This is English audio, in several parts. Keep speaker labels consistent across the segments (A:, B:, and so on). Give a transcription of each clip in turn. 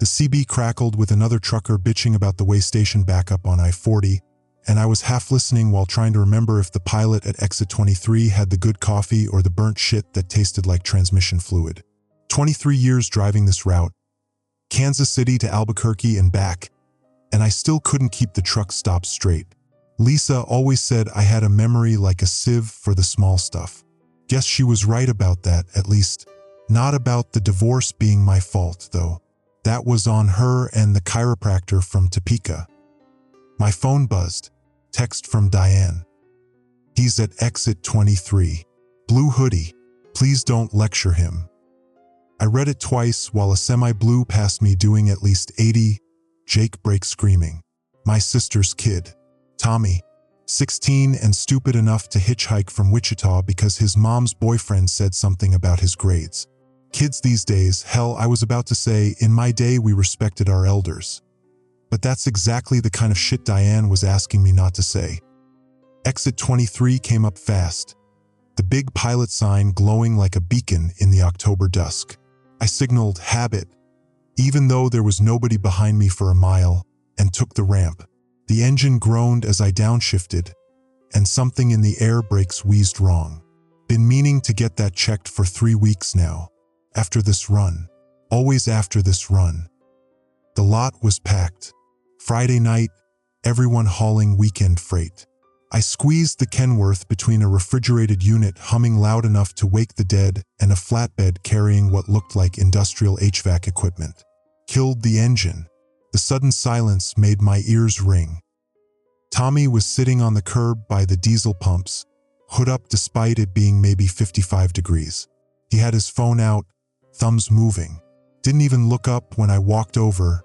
A: The CB crackled with another trucker bitching about the way station backup on I-40, and I was half listening while trying to remember if the pilot at exit 23 had the good coffee or the burnt shit that tasted like transmission fluid. 23 years driving this route, Kansas City to Albuquerque and back, and I still couldn't keep the truck stops straight. Lisa always said I had a memory like a sieve for the small stuff. Guess she was right about that, at least. Not about the divorce being my fault, though. That was on her and the chiropractor from Topeka. My phone buzzed. Text from Diane. He's at exit 23. Blue hoodie. Please don't lecture him. I read it twice while a semi-blue passed me doing at least 80. Jake breaks screaming. My sister's kid. Tommy. 16 and stupid enough to hitchhike from Wichita because his mom's boyfriend said something about his grades. Kids these days, hell, I was about to say, in my day we respected our elders. But that's exactly the kind of shit Diane was asking me not to say. Exit 23 came up fast, the big pilot sign glowing like a beacon in the October dusk. I signaled habit, even though there was nobody behind me for a mile, and took the ramp. The engine groaned as I downshifted, and something in the air brakes wheezed wrong. Been meaning to get that checked for 3 weeks now. After this run. Always after this run. The lot was packed. Friday night, everyone hauling weekend freight. I squeezed the Kenworth between a refrigerated unit humming loud enough to wake the dead and a flatbed carrying what looked like industrial HVAC equipment. Killed the engine. The sudden silence made my ears ring. Tommy was sitting on the curb by the diesel pumps, hood up despite it being maybe 55 degrees. He had his phone out, thumbs moving. Didn't even look up when I walked over,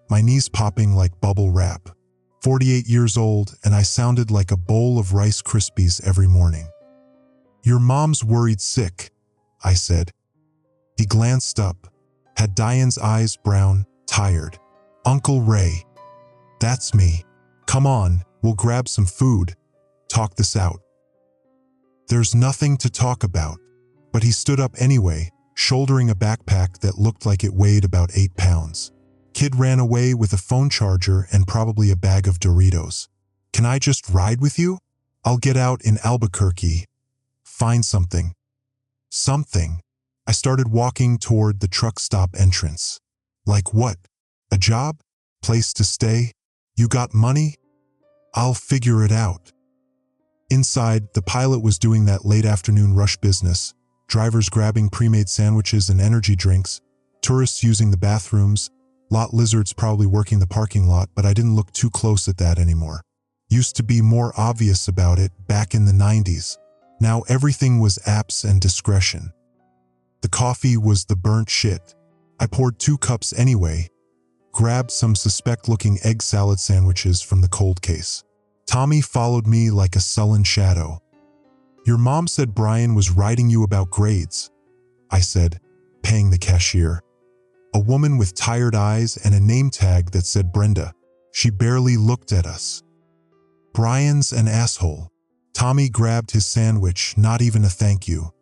A: my knees popping like bubble wrap. 48 years old, and I sounded like a bowl of Rice Krispies every morning. Your mom's worried sick, I said. He glanced up, had Diane's eyes brown, tired. Uncle Ray. That's me. Come on, we'll grab some food. Talk this out. There's nothing to talk about. But he stood up anyway, shouldering a backpack that looked like it weighed about 8 pounds. Kid ran away with a phone charger and probably a bag of Doritos. Can I just ride with you? I'll get out in Albuquerque. Find something. Something. I started walking toward the truck stop entrance. Like what? A job? Place to stay? You got money? I'll figure it out. Inside, the pilot was doing that late afternoon rush business. Drivers grabbing pre-made sandwiches and energy drinks. Tourists using the bathrooms. Lot lizards probably working the parking lot, but I didn't look too close at that anymore. Used to be more obvious about it back in the 90s. Now everything was apps and discretion. The coffee was the burnt shit. I poured 2 cups anyway. Grabbed some suspect-looking egg salad sandwiches from the cold case. Tommy followed me like a sullen shadow. Your mom said Brian was writing you about grades, I said, paying the cashier. A woman with tired eyes and a name tag that said Brenda. She barely looked at us. Brian's an asshole. Tommy grabbed his sandwich, not even a thank you.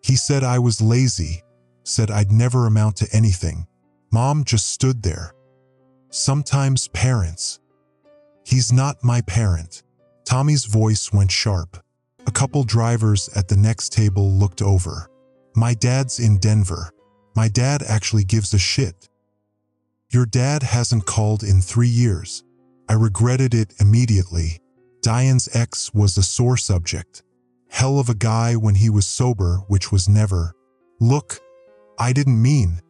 A: He said I was lazy, said I'd never amount to anything. Mom just stood there. Sometimes parents. He's not my parent. Tommy's voice went sharp. A couple drivers at the next table looked over. My dad's in Denver. My dad actually gives a shit. Your dad hasn't called in 3 years. I regretted it immediately. Diane's ex was a sore subject. Hell of a guy when he was sober, which was never. Look, I didn't mean.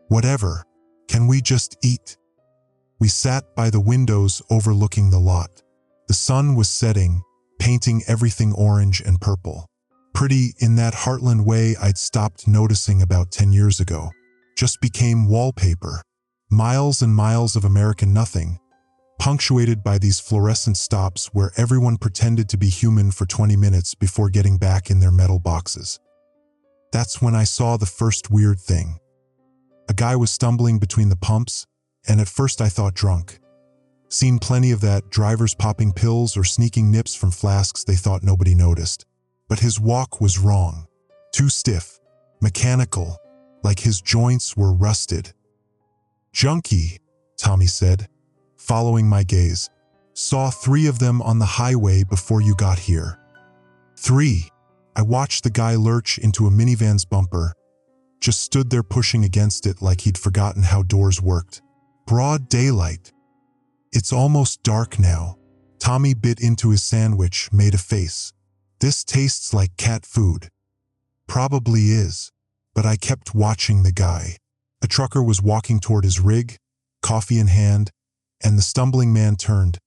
A: Whatever. Can we just eat? We sat by the windows overlooking the lot. The sun was setting, painting everything orange and purple. Pretty in that heartland way I'd stopped noticing about 10 years ago. Just became wallpaper. Miles and miles of American nothing, punctuated by these fluorescent stops where everyone pretended to be human for 20 minutes before getting back in their metal boxes. That's when I saw the first weird thing. A guy was stumbling between the pumps, and at first I thought drunk. Seen plenty of that, drivers popping pills or sneaking nips from flasks they thought nobody noticed. But his walk was wrong. Too stiff, mechanical, like his joints were rusted. Junkie, Tommy said, following my gaze. Saw 3 of them on the highway before you got here. 3. I watched the guy lurch into a minivan's bumper, just stood there pushing against it like he'd forgotten how doors worked. Broad daylight. It's almost dark now. Tommy bit into his sandwich, made a face. This tastes like cat food. Probably is, but I kept watching the guy. A trucker was walking toward his rig, coffee in hand, and the stumbling man turned.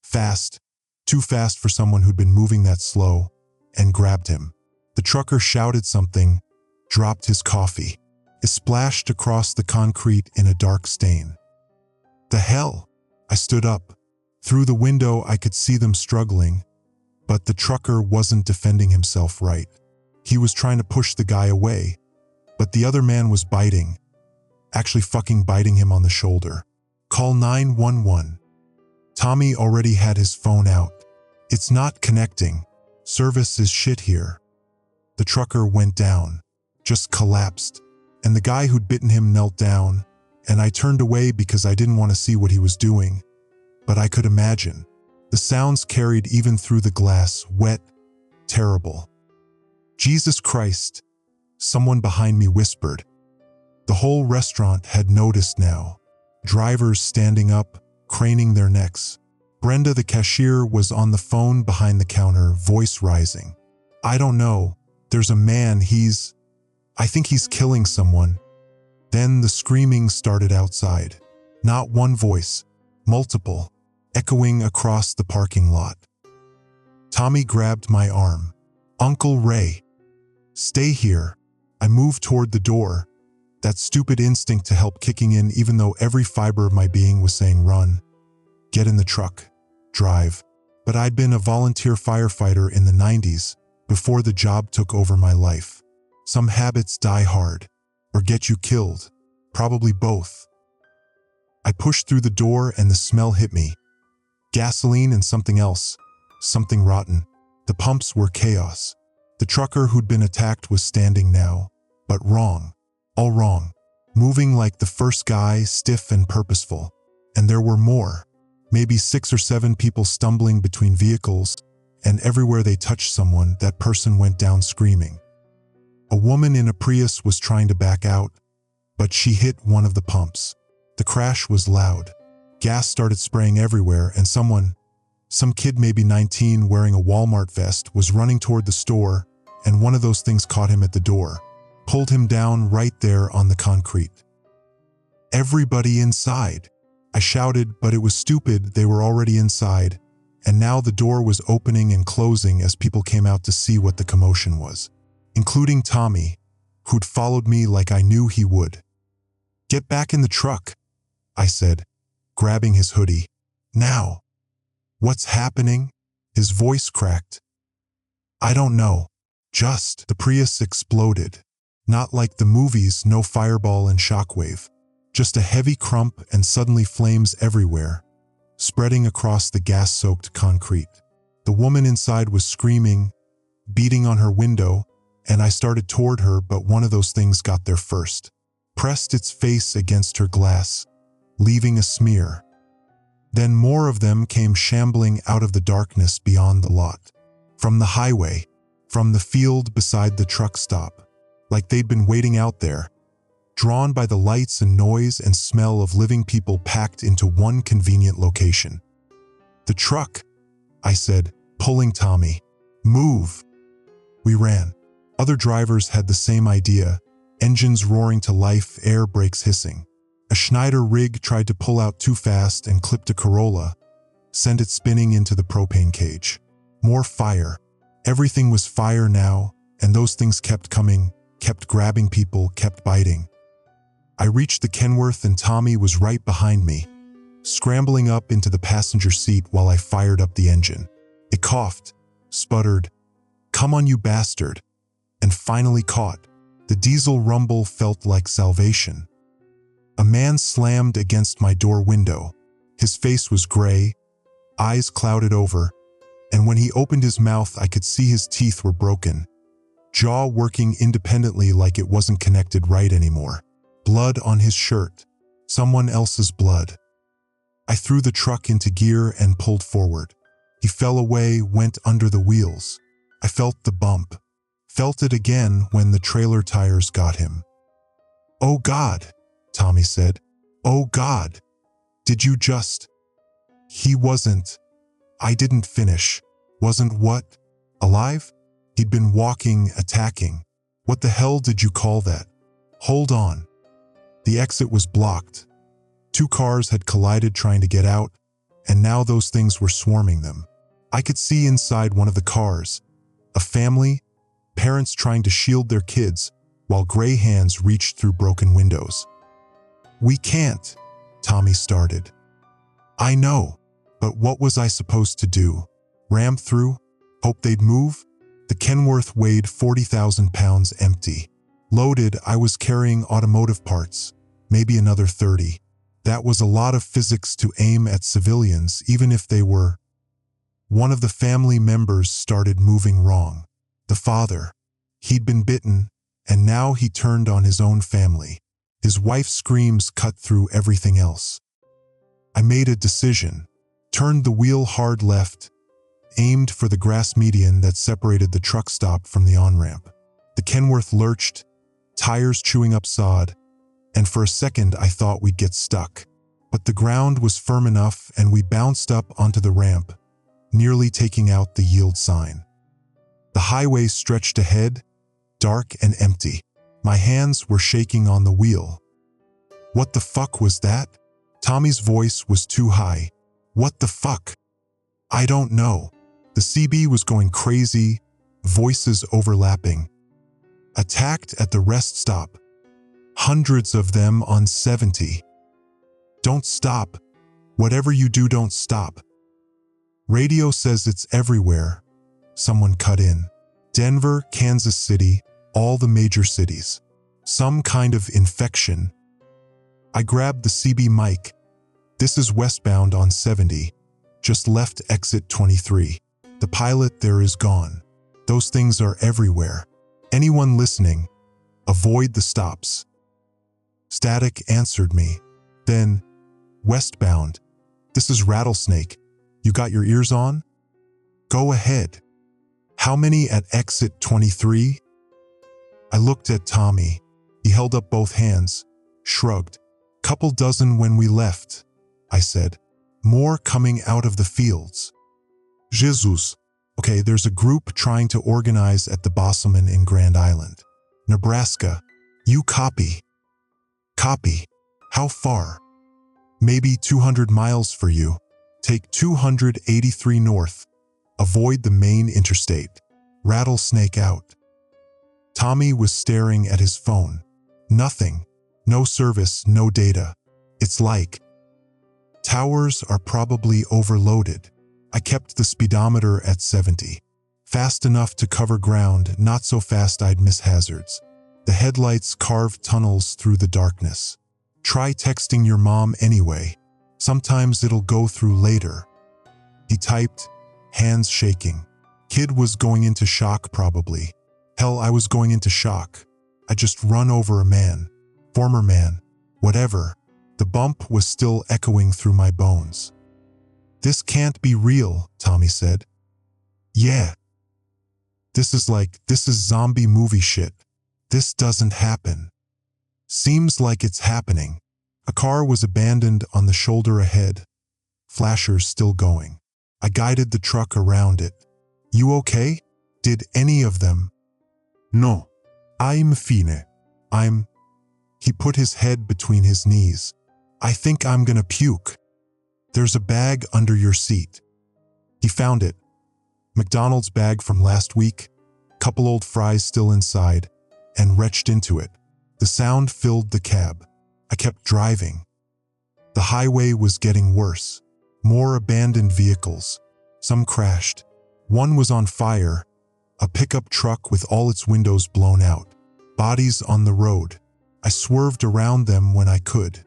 A: Fast, too fast for someone who'd been moving that slow, and grabbed him. The trucker shouted something, dropped his coffee. It splashed across the concrete in a dark stain. The hell? I stood up. Through the window I could see them struggling, but the trucker wasn't defending himself right. He was trying to push the guy away, but the other man was biting, actually fucking biting him on the shoulder. Call 911. Tommy already had his phone out. It's not connecting. Service is shit here. The trucker went down, just collapsed, and the guy who'd bitten him knelt down, and I turned away because I didn't want to see what he was doing, but I could imagine. The sounds carried even through the glass, wet, terrible. Jesus Christ, someone behind me whispered. The whole restaurant had noticed now. Drivers standing up, craning their necks. Brenda, the cashier, was on the phone behind the counter, voice rising. I don't know. There's a man, I think he's killing someone. Then the screaming started outside. Not one voice, multiple, echoing across the parking lot. Tommy grabbed my arm. Uncle Ray. Stay here. I moved toward the door, that stupid instinct to help kicking in even though every fiber of my being was saying run. Get in the truck. Drive. But I'd been a volunteer firefighter in the 90s before the job took over my life. Some habits die hard, or get you killed. Probably both. I pushed through the door and the smell hit me. Gasoline and something else. Something rotten. The pumps were chaos. The trucker who'd been attacked was standing now, but wrong. All wrong. Moving like the first guy, stiff and purposeful. And there were more. Maybe 6 or 7 people stumbling between vehicles, and everywhere they touched someone, that person went down screaming. A woman in a Prius was trying to back out, but she hit one of the pumps. The crash was loud. Gas started spraying everywhere, and some kid maybe 19 wearing a Walmart vest was running toward the store, and one of those things caught him at the door, pulled him down right there on the concrete. Everybody inside. I shouted, but it was stupid, they were already inside, and now the door was opening and closing as people came out to see what the commotion was, including Tommy, who'd followed me like I knew he would. Get back in the truck, I said, grabbing his hoodie. Now. What's happening? His voice cracked. I don't know. Just the Prius exploded. Not like the movies, no fireball and shockwave. Just a heavy crump and suddenly flames everywhere, spreading across the gas-soaked concrete. The woman inside was screaming, beating on her window, and I started toward her, but one of those things got there first. Pressed its face against her glass, leaving a smear. Then more of them came shambling out of the darkness beyond the lot. From the highway, from the field beside the truck stop, like they'd been waiting out there, drawn by the lights and noise and smell of living people packed into one convenient location. The truck, I said, pulling Tommy. Move. We ran. Other drivers had the same idea, engines roaring to life, air brakes hissing. A Schneider rig tried to pull out too fast and clipped a Corolla, sent it spinning into the propane cage. More fire. Everything was fire now, and those things kept coming, kept grabbing people, kept biting. I reached the Kenworth and Tommy was right behind me, scrambling up into the passenger seat while I fired up the engine. It coughed, sputtered, "Come on, you bastard," and finally caught. The diesel rumble felt like salvation. A man slammed against my door window. His face was gray, eyes clouded over, and when he opened his mouth I could see his teeth were broken, jaw working independently like it wasn't connected right anymore. Blood on his shirt, Someone else's blood. I threw the truck into gear and pulled forward. He fell away, went under the wheels. I felt the bump. Felt it again when the trailer tires got him. "Oh God," Tommy said. "Oh God. Did you just—" He wasn't. I didn't finish. Wasn't what? Alive? He'd been walking, attacking. What the hell did you call that? Hold on. The exit was blocked. 2 cars had collided trying to get out, and now those things were swarming them. I could see inside one of the cars. A family, parents trying to shield their kids, while gray hands reached through broken windows. "We can't," Tommy started. "I know, but what was I supposed to do? Ram through? Hope they'd move?" The Kenworth weighed 40,000 pounds empty. Loaded, I was carrying automotive parts, maybe another 30. That was a lot of physics to aim at civilians, even if they were. One of the family members started moving wrong. The father. He'd been bitten, and now he turned on his own family. His wife's screams cut through everything else. I made a decision, turned the wheel hard left, aimed for the grass median that separated the truck stop from the on-ramp. The Kenworth lurched, tires chewing up sod, and for a second I thought we'd get stuck. But the ground was firm enough and we bounced up onto the ramp, nearly taking out the yield sign. The highway stretched ahead, dark and empty. My hands were shaking on the wheel. "What the fuck was that?" Tommy's voice was too high. "What the fuck?" "I don't know." The CB was going crazy, voices overlapping. "Attacked at the rest stop. Hundreds of them on 70. Don't stop. Whatever you do, don't stop. Radio says it's everywhere." Someone cut in. "Denver, Kansas City, all the major cities. Some kind of infection." I grabbed the CB mic. "This is westbound on 70. Just left exit 23. The pilot there is gone. Those things are everywhere. Anyone listening, avoid the stops." Static answered me. Then, "Westbound. This is Rattlesnake. You got your ears on? Go ahead." "How many at exit 23? I looked at Tommy. He held up both hands, shrugged. "Couple dozen when we left," I said. "More coming out of the fields." "Jesus." "Okay, there's a group trying to organize at the Bosselman in Grand Island, Nebraska. You copy?" "Copy. How far?" "Maybe 200 miles for you. Take 283 north. Avoid the main interstate. Rattlesnake out." Tommy was staring at his phone. Nothing. No service, no data. It's like towers are probably overloaded. I kept the speedometer at 70. Fast enough to cover ground, not so fast I'd miss hazards. The headlights carved tunnels through the darkness. "Try texting your mom anyway. Sometimes it'll go through later." He typed, hands shaking. Kid was going into shock probably. Hell, I was going into shock. I just run over a man. Former man. Whatever. The bump was still echoing through my bones. "This can't be real," Tommy said. "Yeah. This is zombie movie shit. This doesn't happen." "Seems like it's happening." A car was abandoned on the shoulder ahead, flashers still going. I guided the truck around it. "You okay? Did any of them?" "No. I'm fine. He put his head between his knees. "I think I'm gonna puke. There's a bag under your seat." He found it. McDonald's bag from last week, couple old fries still inside, and retched into it. The sound filled the cab. I kept driving. The highway was getting worse. More abandoned vehicles. Some crashed. One was on fire, a pickup truck with all its windows blown out. Bodies on the road. I swerved around them when I could.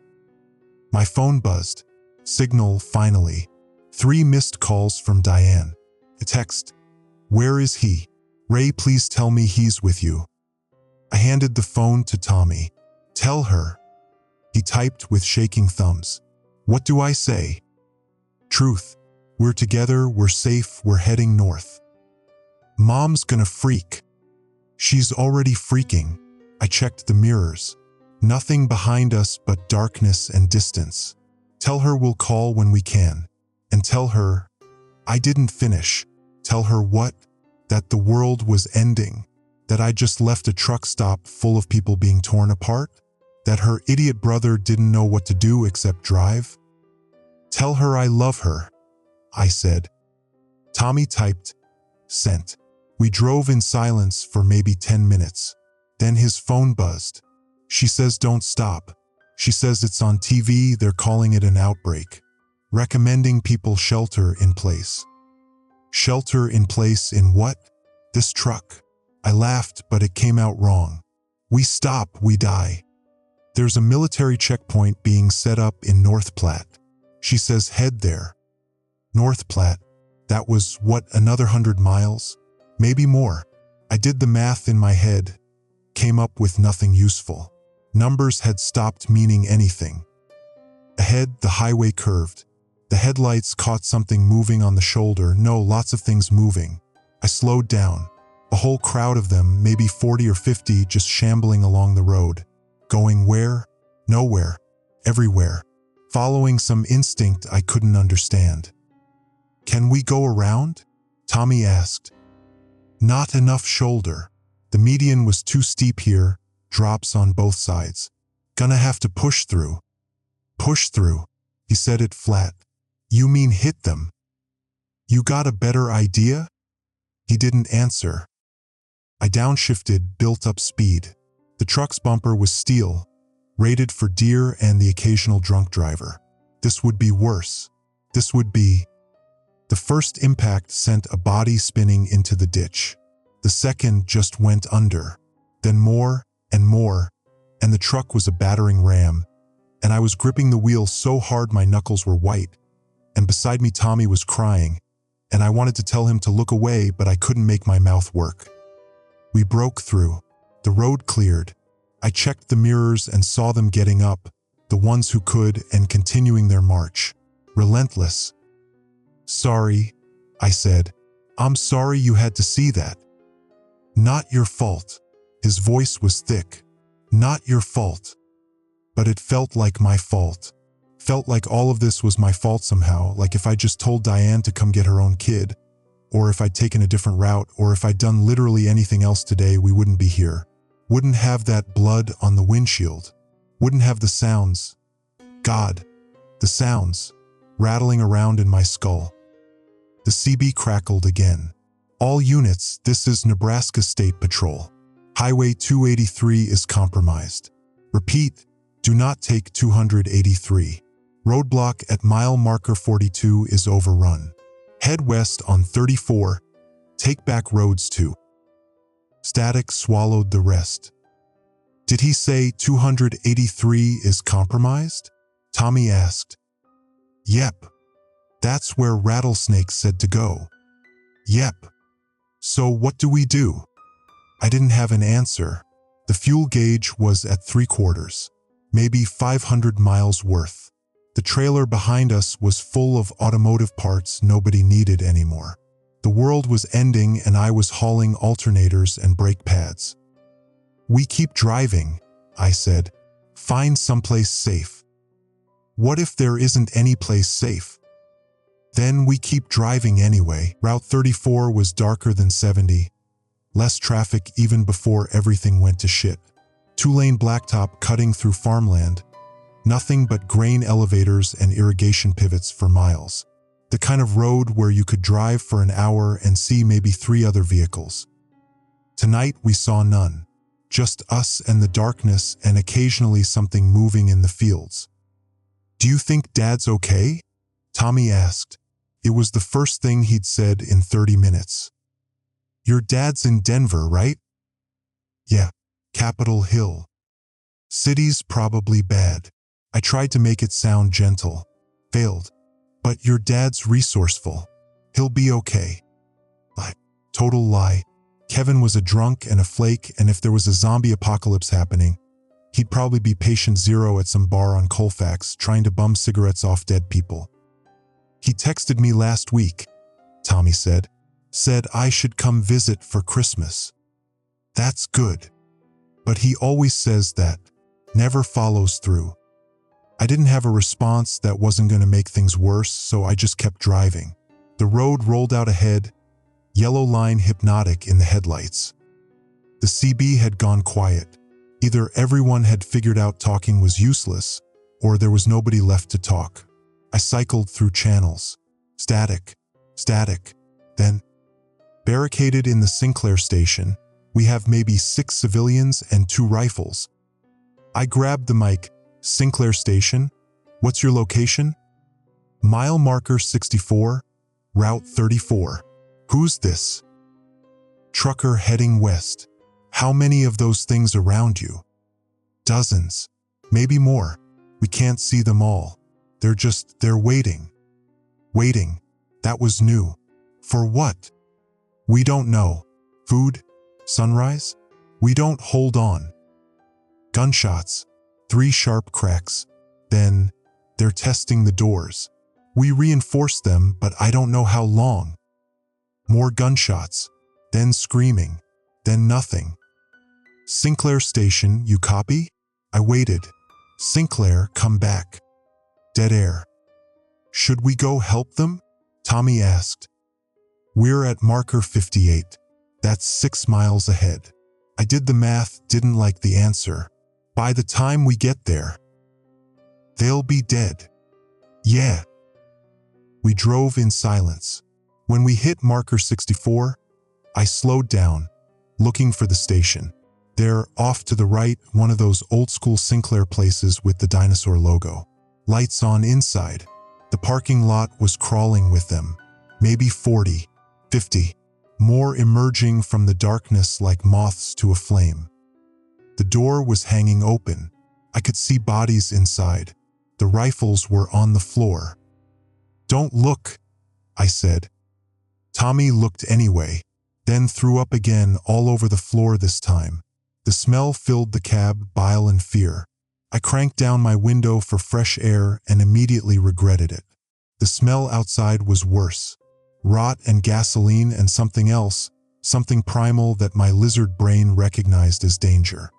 A: My phone buzzed. Signal, finally. 3 missed calls from Diane. A text. "Where is he? Ray, please tell me he's with you." I handed the phone to Tommy. "Tell her." He typed with shaking thumbs. What do I say? Truth. We're together, we're safe, we're heading north. Mom's gonna freak. She's already freaking. I checked the mirrors. Nothing behind us but darkness and distance. Tell her we'll call when we can. And tell her, I didn't finish. Tell her what? That the world was ending. That I just left a truck stop full of people being torn apart. That her idiot brother didn't know what to do except drive. Tell her I love her, I said. Tommy typed, sent. We drove in silence for maybe 10 minutes. Then his phone buzzed. She says don't stop. She says it's on TV, they're calling it an outbreak. Recommending people shelter in place. Shelter in place in what? This truck. I laughed, but it came out wrong. We stop, we die. There's a military checkpoint being set up in North Platte. She says head there. North Platte. That was, what, another 100 miles? Maybe more. I did the math in my head. Came up with nothing useful. Numbers had stopped meaning anything. Ahead, the highway curved. The headlights caught something moving on the shoulder. No, lots of things moving. I slowed down. A whole crowd of them, maybe 40 or 50, just shambling along the road. Going where? Nowhere. Everywhere. Following some instinct I couldn't understand. Can we go around? Tommy asked. Not enough shoulder. The median was too steep here, drops on both sides. Gonna have to push through. Push through. He said it flat. You mean hit them? You got a better idea? He didn't answer. I downshifted, built up speed. The truck's bumper was steel, rated for deer and the occasional drunk driver. This would be worse. This would be... The first impact sent a body spinning into the ditch. The second just went under. Then more and more, and the truck was a battering ram, and I was gripping the wheel so hard my knuckles were white, and beside me Tommy was crying, and I wanted to tell him to look away, but I couldn't make my mouth work. We broke through. The road cleared. I checked the mirrors and saw them getting up, the ones who could, and continuing their march. Relentless. Sorry, I said. I'm sorry you had to see that. Not your fault. His voice was thick. Not your fault. But it felt like my fault. Felt like all of this was my fault somehow, like if I just told Diane to come get her own kid, or if I'd taken a different route, or if I'd done literally anything else today, we wouldn't be here. Wouldn't have that blood on the windshield. Wouldn't have the sounds. God, the sounds, rattling around in my skull. The CB crackled again. All units, this is Nebraska State Patrol. Highway 283 is compromised. Repeat, do not take 283. Roadblock at mile marker 42 is overrun. Head west on 34. Take back roads 2. Static swallowed the rest. Did he say 283 is compromised? Tommy asked. Yep. That's where Rattlesnake said to go. Yep. So what do we do? I didn't have an answer. The fuel gauge was at 3/4, maybe 500 miles worth. The trailer behind us was full of automotive parts nobody needed anymore. The world was ending and I was hauling alternators and brake pads. We keep driving, I said. Find someplace safe. What if there isn't any place safe? Then we keep driving anyway. Route 34 was darker than 70. Less traffic even before everything went to shit. 2-lane blacktop cutting through farmland. Nothing but grain elevators and irrigation pivots for miles. The kind of road where you could drive for an hour and see maybe 3 other vehicles. Tonight we saw none. Just us and the darkness and occasionally something moving in the fields. Do you think Dad's okay? Tommy asked. It was the first thing he'd said in 30 minutes. Your dad's in Denver, right? Yeah, Capitol Hill. City's probably bad. I tried to make it sound gentle. Failed. But your dad's resourceful. He'll be okay. Lie. Total lie. Kevin was a drunk and a flake, and if there was a zombie apocalypse happening, He'd probably be patient zero at some bar on Colfax trying to bum cigarettes off dead people. He texted me last week, Tommy said. Said I should come visit for Christmas. That's good. But he always says that, never follows through. I didn't have a response that wasn't going to make things worse, so I just kept driving. The road rolled out ahead, yellow line hypnotic in the headlights. The CB had gone quiet. Either everyone had figured out talking was useless, or there was nobody left to talk. I cycled through channels. Static. Then, barricaded in the Sinclair station, we have maybe 6 civilians and 2 rifles. I grabbed the mic. Sinclair Station? What's your location? Mile marker 64, Route 34. Who's this? Trucker heading west. How many of those things around you? Dozens. Maybe more. We can't see them all. They're waiting. Waiting. That was new. For what? We don't know. Food? Sunrise? We don't hold on. Gunshots. 3 sharp cracks. Then, they're testing the doors. We reinforced them, but I don't know how long. More gunshots. Then screaming. Then nothing. Sinclair Station, you copy? I waited. Sinclair, come back. Dead air. Should we go help them? Tommy asked. We're at marker 58. That's 6 miles ahead. I did the math, didn't like the answer. By the time we get there, they'll be dead. Yeah. We drove in silence. When we hit marker 64, I slowed down, looking for the station. There, off to the right, one of those old-school Sinclair places with the dinosaur logo. Lights on inside. The parking lot was crawling with them. Maybe 40, 50. More emerging from the darkness like moths to a flame. The door was hanging open. I could see bodies inside. The rifles were on the floor. Don't look, I said. Tommy looked anyway, then threw up again all over the floor this time. The smell filled the cab, bile and fear. I cranked down my window for fresh air and immediately regretted it. The smell outside was worse. Rot and gasoline and something else, something primal that my lizard brain recognized as danger.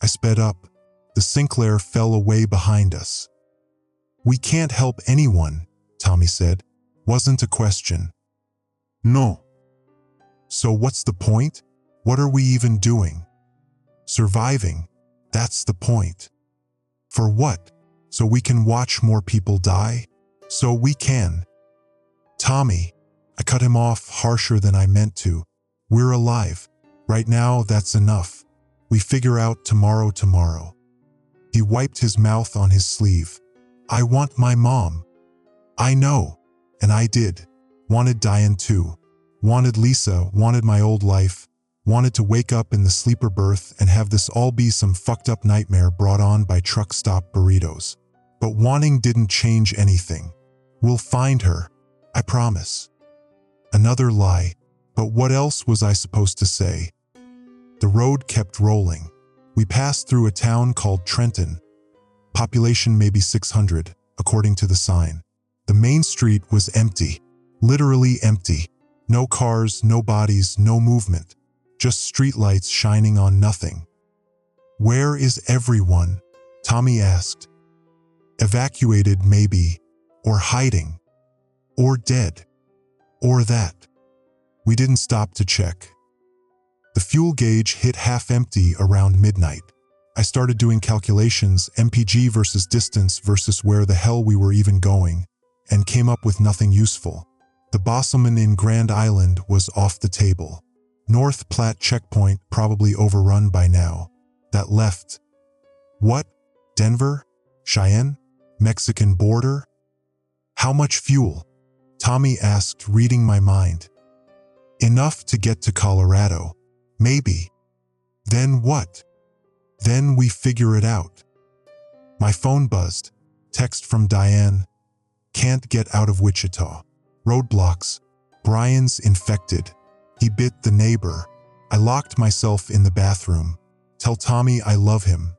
A: I sped up. The Sinclair fell away behind us. We can't help anyone, Tommy said. Wasn't a question. No. So what's the point? What are we even doing? Surviving. That's the point. For what? So we can watch more people die? So we can. Tommy, I cut him off harsher than I meant to. We're alive. Right now, that's enough. We figure out tomorrow. He wiped his mouth on his sleeve. I want my mom. I know. And I did. Wanted Diane too. Wanted Lisa, wanted my old life. Wanted to wake up in the sleeper berth and have this all be some fucked up nightmare brought on by truck stop burritos. But wanting didn't change anything. We'll find her. I promise. Another lie. But what else was I supposed to say? The road kept rolling. We passed through a town called Trenton. Population maybe 600, according to the sign. The main street was empty. Literally empty. No cars, no bodies, no movement. Just streetlights shining on nothing. Where is everyone? Tommy asked. Evacuated maybe. Or hiding. Or dead. Or that. We didn't stop to check. The fuel gauge hit half empty around midnight. I started doing calculations, MPG versus distance versus where the hell we were even going, and came up with nothing useful. The Bosselman in Grand Island was off the table. North Platte checkpoint probably overrun by now. That left. What? Denver? Cheyenne? Mexican border? How much fuel? Tommy asked, reading my mind. Enough to get to Colorado. Maybe. Then what? Then we figure it out. My phone buzzed. Text from Diane. Can't get out of Wichita. Roadblocks. Brian's infected. He bit the neighbor. I locked myself in the bathroom. Tell Tommy I love him.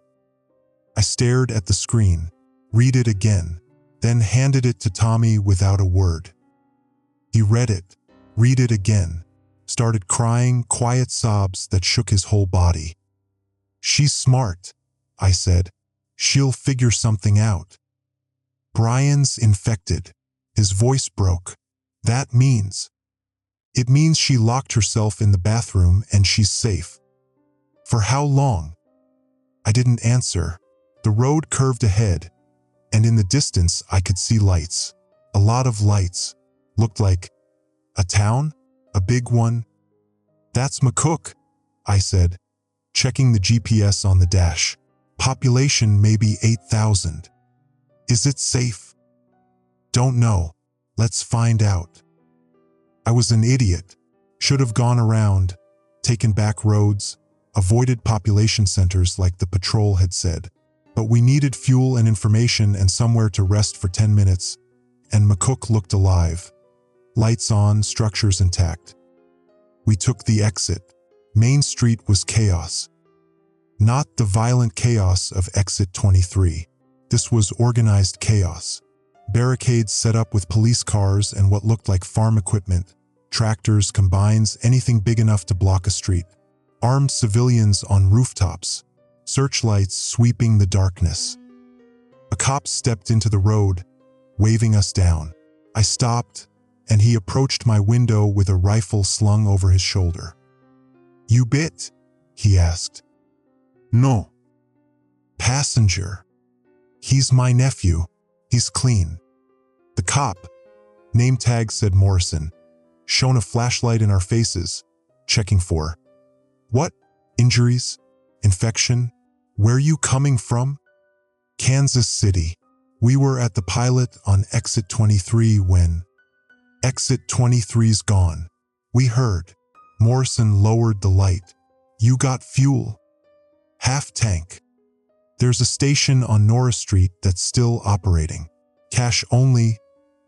A: I stared at the screen. Read it again, then handed it to Tommy without a word. He read it, read it again, started crying quiet sobs that shook his whole body. "She's smart," I said. "She'll figure something out." "Brian's infected." His voice broke. "That means..." "It means she locked herself in the bathroom and she's safe." "For how long?" I didn't answer. The road curved ahead, and in the distance I could see lights. A lot of lights. Looked like a town? A big one? "That's McCook," I said, checking the GPS on the dash. "Population maybe 8,000. Is it safe?" "Don't know. Let's find out." I was an idiot. Should have gone around, taken back roads, avoided population centers like the patrol had said. But we needed fuel and information and somewhere to rest for 10 minutes, and McCook looked alive. Lights on, structures intact. We took the exit. Main Street was chaos. Not the violent chaos of Exit 23. This was organized chaos. Barricades set up with police cars and what looked like farm equipment, tractors, combines, anything big enough to block a street. Armed civilians on rooftops, searchlights sweeping the darkness. A cop stepped into the road, waving us down. I stopped, and he approached my window with a rifle slung over his shoulder. "You bit?" he asked. "No." "Passenger." "He's my nephew. He's clean." The cop, name tag said Morrison, shone a flashlight in our faces, checking for what? Injuries? Infection? "Where you coming from?" "Kansas City. We were at the pilot on Exit 23 when..." "Exit 23's gone." We heard. Morrison lowered the light. "You got fuel?" "Half tank. There's a station on Norris Street that's still operating. Cash only,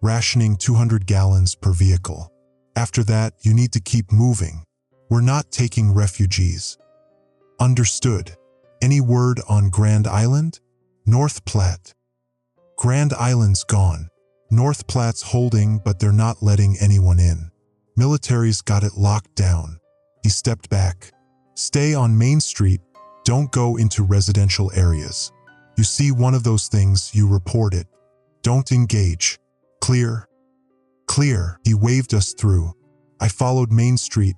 A: rationing 200 gallons per vehicle. After that, you need to keep moving. We're not taking refugees." "Understood. Any word on Grand Island?" "North Platte." "Grand Island's gone. North Platte's holding, but they're not letting anyone in. Military's got it locked down." He stepped back. "Stay on Main Street. Don't go into residential areas. You see one of those things, you report it. Don't engage. Clear?" "Clear." He waved us through. I followed Main Street,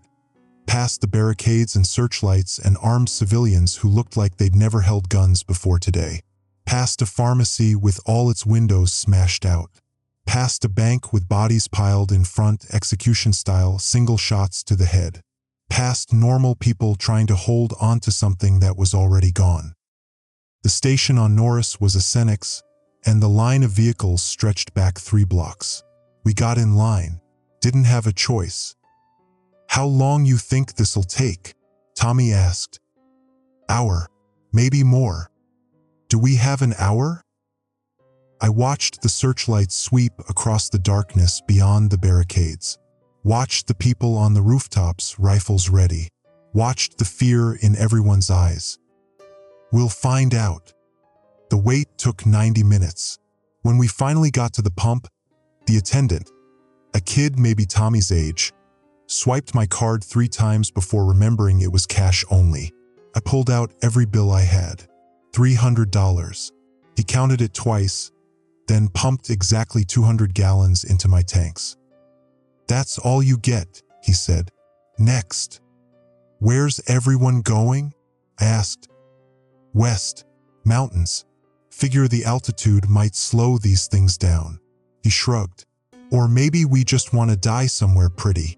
A: past the barricades and searchlights and armed civilians who looked like they'd never held guns before today. Past a pharmacy with all its windows smashed out. Past a bank with bodies piled in front, execution-style, single shots to the head. Past normal people trying to hold on to something that was already gone. The station on Norris was a Cenex, and the line of vehicles stretched back 3 blocks. We got in line. Didn't have a choice. "How long you think this'll take?" Tommy asked. "Hour. Maybe more." "Do we have an hour?" I watched the searchlights sweep across the darkness beyond the barricades. Watched the people on the rooftops, rifles ready. Watched the fear in everyone's eyes. "We'll find out." The wait took 90 minutes. When we finally got to the pump, the attendant, a kid maybe Tommy's age, swiped my card 3 times before remembering it was cash only. I pulled out every bill I had. $300. He counted it twice, then pumped exactly 200 gallons into my tanks. "That's all you get," he said. "Next." "Where's everyone going?" I asked. "West. Mountains. Figure the altitude might slow these things down." He shrugged. "Or maybe we just want to die somewhere pretty."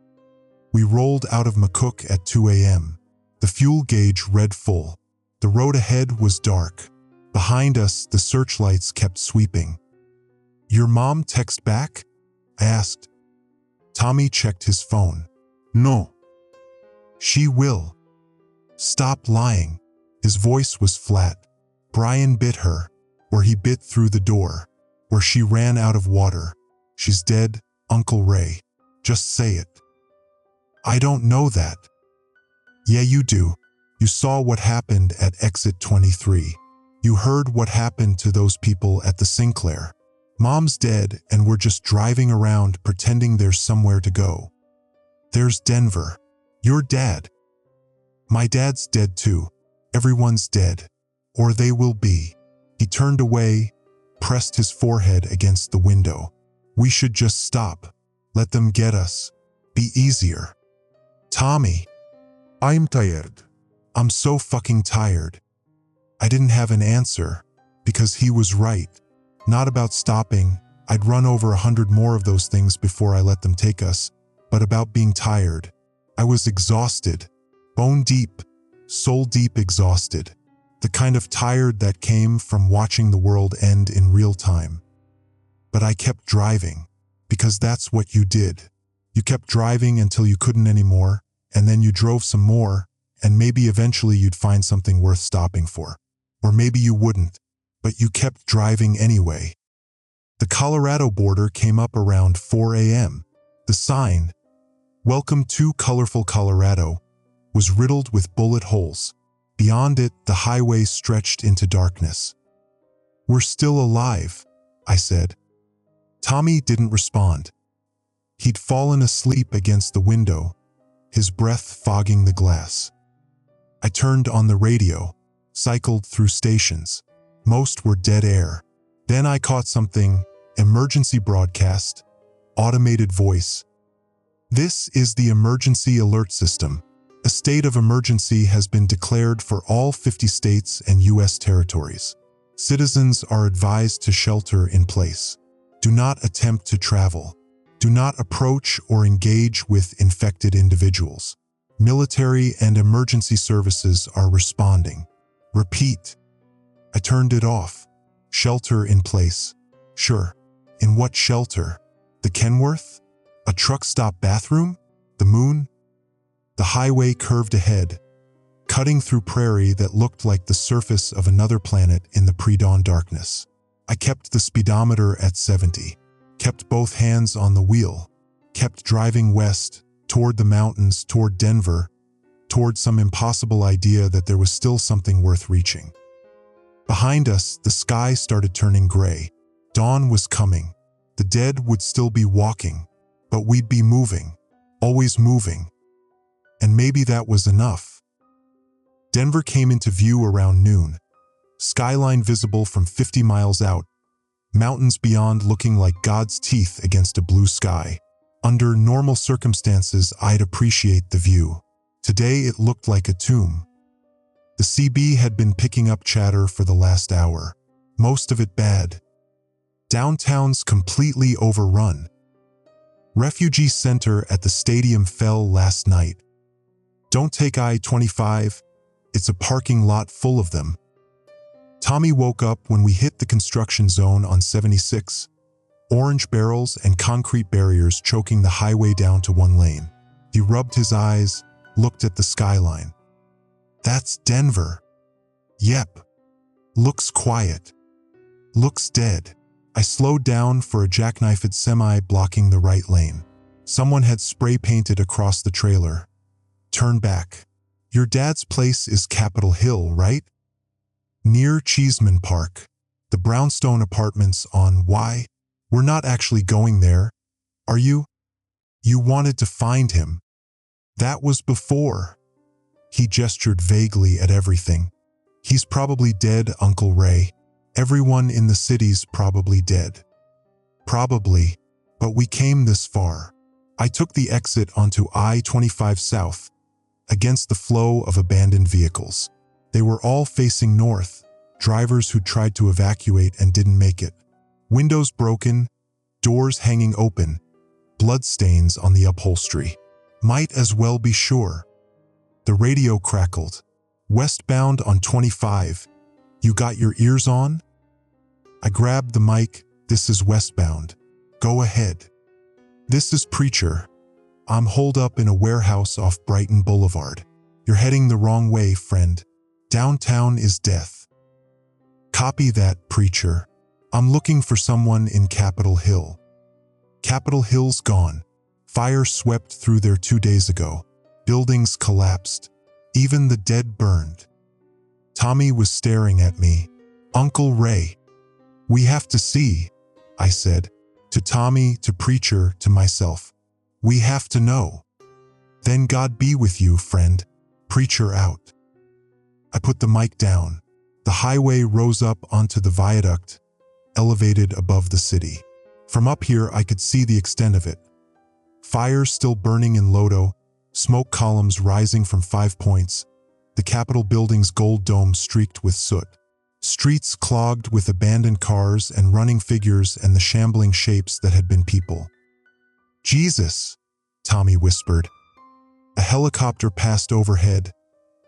A: We rolled out of McCook at 2 a.m. The fuel gauge read full. The road ahead was dark. Behind us, the searchlights kept sweeping. "Your mom text back?" I asked. Tommy checked his phone. "No." "She will." "Stop lying." His voice was flat. "Brian bit her, or he bit through the door, or she ran out of water. She's dead, Uncle Ray. Just say it." "I don't know that." "Yeah, you do. You saw what happened at Exit 23. You heard what happened to those people at the Sinclair. Mom's dead and we're just driving around pretending there's somewhere to go. There's Denver. Your dad. My dad's dead too. Everyone's dead. Or they will be. He turned away, pressed his forehead against the window. We should just stop. Let them get us. Be easier. Tommy. I'm tired. I'm so fucking tired. I didn't have an answer, because he was right. Not about stopping. I'd run over 100 more of those things before I let them take us, but about being tired. I was exhausted. Bone deep, soul deep exhausted. The kind of tired that came from watching the world end in real time. But I kept driving, because that's what you did. You kept driving until you couldn't anymore, and then you drove some more, and maybe eventually you'd find something worth stopping for. Or maybe you wouldn't, but you kept driving anyway. The Colorado border came up around 4 a.m. The sign, "Welcome to Colorful Colorado," was riddled with bullet holes. Beyond it, the highway stretched into darkness. "We're still alive," I said. Tommy didn't respond. He'd fallen asleep against the window, his breath fogging the glass. I turned on the radio, cycled through stations. Most were dead air. Then I caught something, emergency broadcast, automated voice. "This is the emergency alert system. A state of emergency has been declared for all 50 states and U.S. territories. Citizens are advised to shelter in place. Do not attempt to travel. Do not approach or engage with infected individuals. Military and emergency services are responding. Repeat." I turned it off. Shelter in place. Sure. In what shelter? The Kenworth? A truck stop bathroom? The moon? The highway curved ahead, cutting through prairie that looked like the surface of another planet in the pre-dawn darkness. I kept the speedometer at 70, kept both hands on the wheel, kept driving west, toward the mountains, toward Denver, toward some impossible idea that there was still something worth reaching. Behind us, the sky started turning gray. Dawn was coming. The dead would still be walking, but we'd be moving, always moving. And maybe that was enough. Denver came into view around noon, skyline visible from 50 miles out, mountains beyond looking like God's teeth against a blue sky. Under normal circumstances, I'd appreciate the view. Today it looked like a tomb. The CB had been picking up chatter for the last hour, most of it bad. Downtown's completely overrun. Refugee center at the stadium fell last night. Don't take I-25, it's a parking lot full of them. Tommy woke up when we hit the construction zone on 76, orange barrels and concrete barriers choking the highway down to one lane. He rubbed his eyes, looked at the skyline. That's Denver. Yep. Looks quiet. Looks dead. I slowed down for a jackknifed semi blocking the right lane. Someone had spray painted across the trailer. Turn back. Your dad's place is Capitol Hill, right? Near Cheeseman Park. The brownstone apartments on Y. We're not actually going there, are you? You wanted to find him. That was before. He gestured vaguely at everything. He's probably dead, Uncle Ray. Everyone in the city's probably dead. Probably, but we came this far. I took the exit onto I-25 South, against the flow of abandoned vehicles. They were all facing north, drivers who tried to evacuate and didn't make it. Windows broken, doors hanging open, bloodstains on the upholstery. Might as well be sure. The radio crackled. Westbound on 25. You got your ears on? I grabbed the mic. This is westbound. Go ahead. This is Preacher. I'm holed up in a warehouse off Brighton Boulevard. You're heading the wrong way, friend. Downtown is death. Copy that, Preacher. I'm looking for someone in Capitol Hill. Capitol Hill's gone. Fire swept through there 2 days ago. Buildings collapsed. Even the dead burned. Tommy was staring at me, Uncle Ray. We have to see, I said. To Tommy, to Preacher, to myself. We have to know. Then God be with you, friend. Preacher out. I put the mic down. The highway rose up onto the viaduct, elevated above the city. From up here, I could see the extent of it. Fires still burning in Lodo, smoke columns rising from 5 points, the Capitol building's gold dome streaked with soot. Streets clogged with abandoned cars and running figures and the shambling shapes that had been people. Jesus, Tommy whispered. A helicopter passed overhead,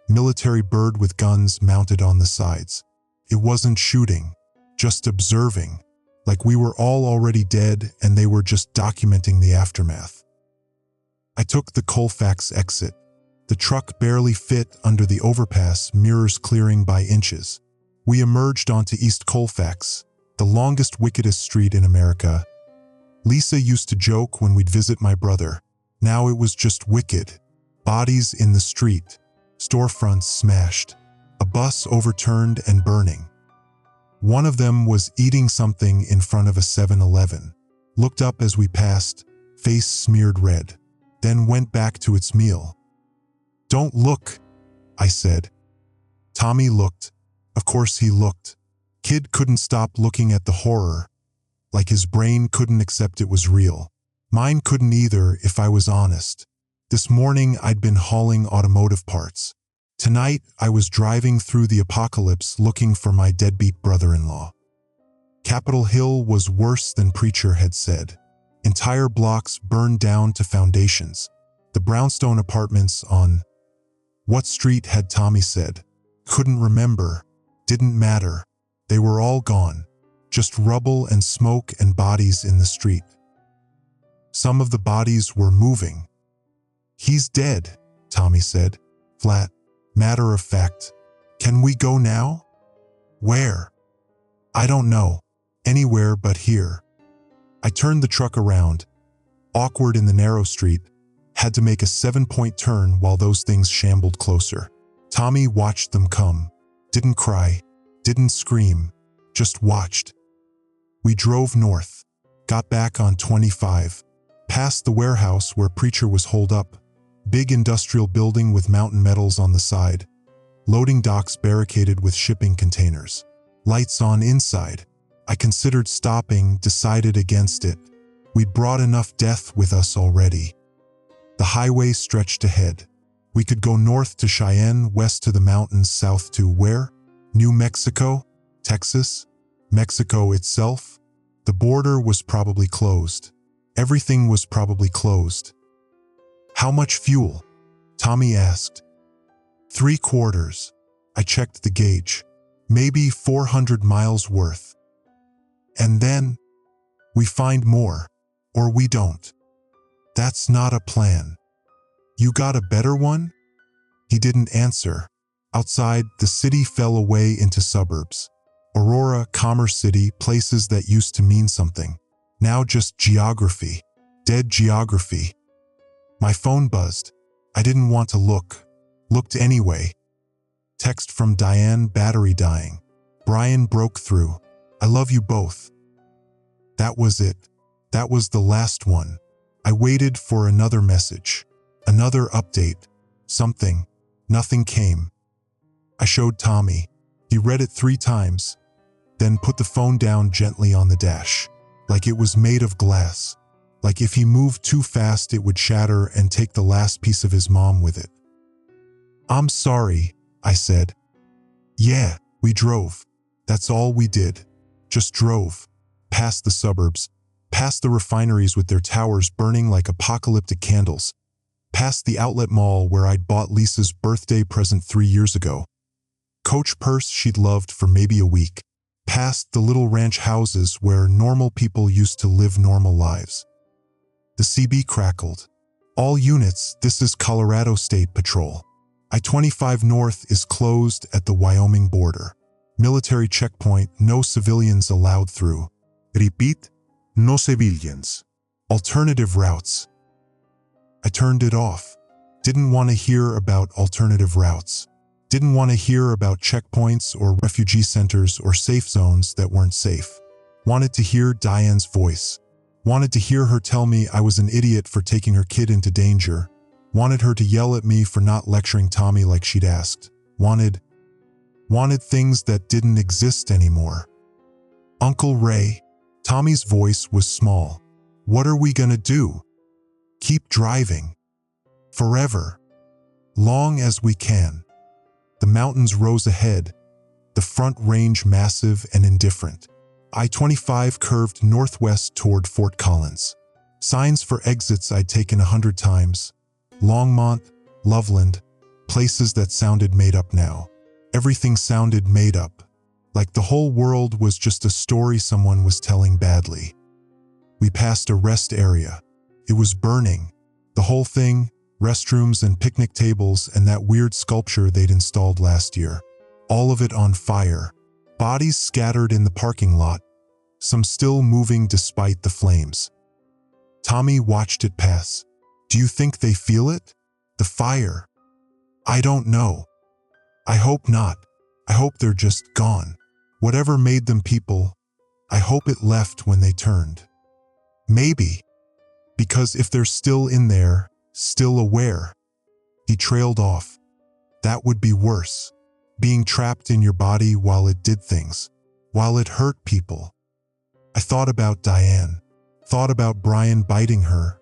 A: military bird with guns mounted on the sides. It wasn't shooting, just observing, like we were all already dead and they were just documenting the aftermath. I took the Colfax exit. The truck barely fit under the overpass, mirrors clearing by inches. We emerged onto East Colfax, the longest, wickedest street in America. Lisa used to joke when we'd visit my brother. Now it was just wicked. Bodies in the street, storefronts smashed, a bus overturned and burning. One of them was eating something in front of a 7-Eleven. Looked up as we passed, face smeared red, then went back to its meal. Don't look, I said. Tommy looked. Of course he looked. Kid couldn't stop looking at the horror, like his brain couldn't accept it was real. Mine couldn't either, if I was honest. This morning I'd been hauling automotive parts. Tonight I was driving through the apocalypse looking for my deadbeat brother-in-law. Capitol Hill was worse than Preacher had said. Entire blocks burned down to foundations. The brownstone apartments on what street had Tommy said? Couldn't remember. Didn't matter. They were all gone. Just rubble and smoke and bodies in the street. Some of the bodies were moving. He's dead, Tommy said, flat, matter of fact. Can we go now? Where? I don't know. Anywhere but here. I turned the truck around, awkward in the narrow street, had to make a 7-point turn while those things shambled closer. Tommy watched them come. Didn't cry, didn't scream, just watched. We drove north, got back on 25, past the warehouse where Preacher was holed up, big industrial building with mountain metals on the side, loading docks barricaded with shipping containers, lights on inside. I considered stopping, decided against it. We'd brought enough death with us already. The highway stretched ahead. We could go north to Cheyenne, west to the mountains, south to where? New Mexico? Texas? Mexico itself? The border was probably closed. Everything was probably closed. How much fuel? Tommy asked. 3/4. I checked the gauge. Maybe 400 miles worth. And then, we find more, or we don't. That's not a plan. You got a better one? He didn't answer. Outside, the city fell away into suburbs. Aurora, Commerce City, places that used to mean something. Now just geography. Dead geography. My phone buzzed. I didn't want to look. Looked anyway. Text from Diane, battery dying. Brian broke through. I love you both. That was it. That was the last one. I waited for another message. Another update. Something. Nothing came. I showed Tommy. He read it 3 times, then put the phone down gently on the dash, like it was made of glass. Like if he moved too fast it would shatter and take the last piece of his mom with it. I'm sorry, I said. Yeah, we drove. That's all we did. Just drove. Past the suburbs. Past the refineries with their towers burning like apocalyptic candles. Past the outlet mall where I'd bought Lisa's birthday present 3 years ago. Coach purse she'd loved for maybe a week. Past the little ranch houses where normal people used to live normal lives. The CB crackled. All units, this is Colorado State Patrol. I-25 North is closed at the Wyoming border. Military checkpoint, no civilians allowed through. Repeat, no civilians. Alternative routes. I turned it off. Didn't want to hear about alternative routes. Didn't want to hear about checkpoints or refugee centers or safe zones that weren't safe. Wanted to hear Diane's voice. Wanted to hear her tell me I was an idiot for taking her kid into danger. Wanted her to yell at me for not lecturing Tommy like she'd asked. Wanted things that didn't exist anymore. Uncle Ray. Tommy's voice was small. What are we gonna do? Keep driving. Forever. Long as we can. The mountains rose ahead, the front range massive and indifferent. I-25 curved northwest toward Fort Collins. Signs for exits I'd taken 100 times. Longmont, Loveland, places that sounded made up now. Everything sounded made up, like the whole world was just a story someone was telling badly. We passed a rest area. It was burning. The whole thing, restrooms and picnic tables and that weird sculpture they'd installed last year. All of it on fire. Bodies scattered in the parking lot, some still moving despite the flames. Tommy watched it pass. Do you think they feel it? The fire? I don't know. I hope not. I hope they're just gone. Whatever made them people, I hope it left when they turned. Maybe. Because if they're still in there, still aware. He trailed off. That would be worse. Being trapped in your body while it did things, while it hurt people. I thought about Diane, thought about Brian biting her,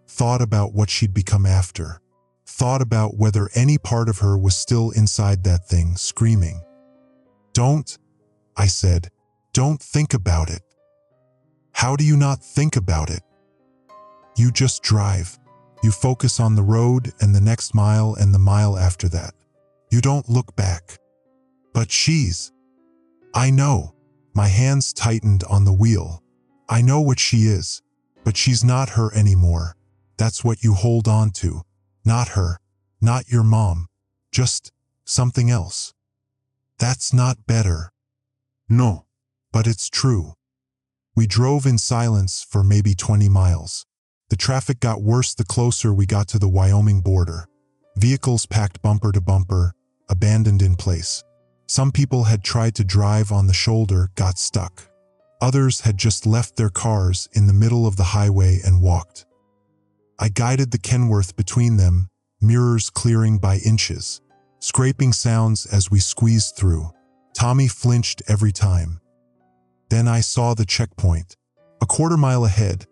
A: thought about what she'd become after, thought about whether any part of her was still inside that thing, screaming. Don't, I said, don't think about it. How do you not think about it? You just drive. You focus on the road and the next mile and the mile after that. You don't look back. But she's... I know. My hands tightened on the wheel. I know what she is, but she's not her anymore. That's what you hold on to. Not her. Not your mom. Just something else. That's not better. No. But it's true. We drove in silence for maybe 20 miles. The traffic got worse the closer we got to the Wyoming border. Vehicles packed bumper to bumper, abandoned in place. Some people had tried to drive on the shoulder, got stuck. Others had just left their cars in the middle of the highway and walked. I guided the Kenworth between them, mirrors clearing by inches. Scraping sounds as we squeezed through. Tommy flinched every time. Then I saw the checkpoint. A quarter-mile ahead,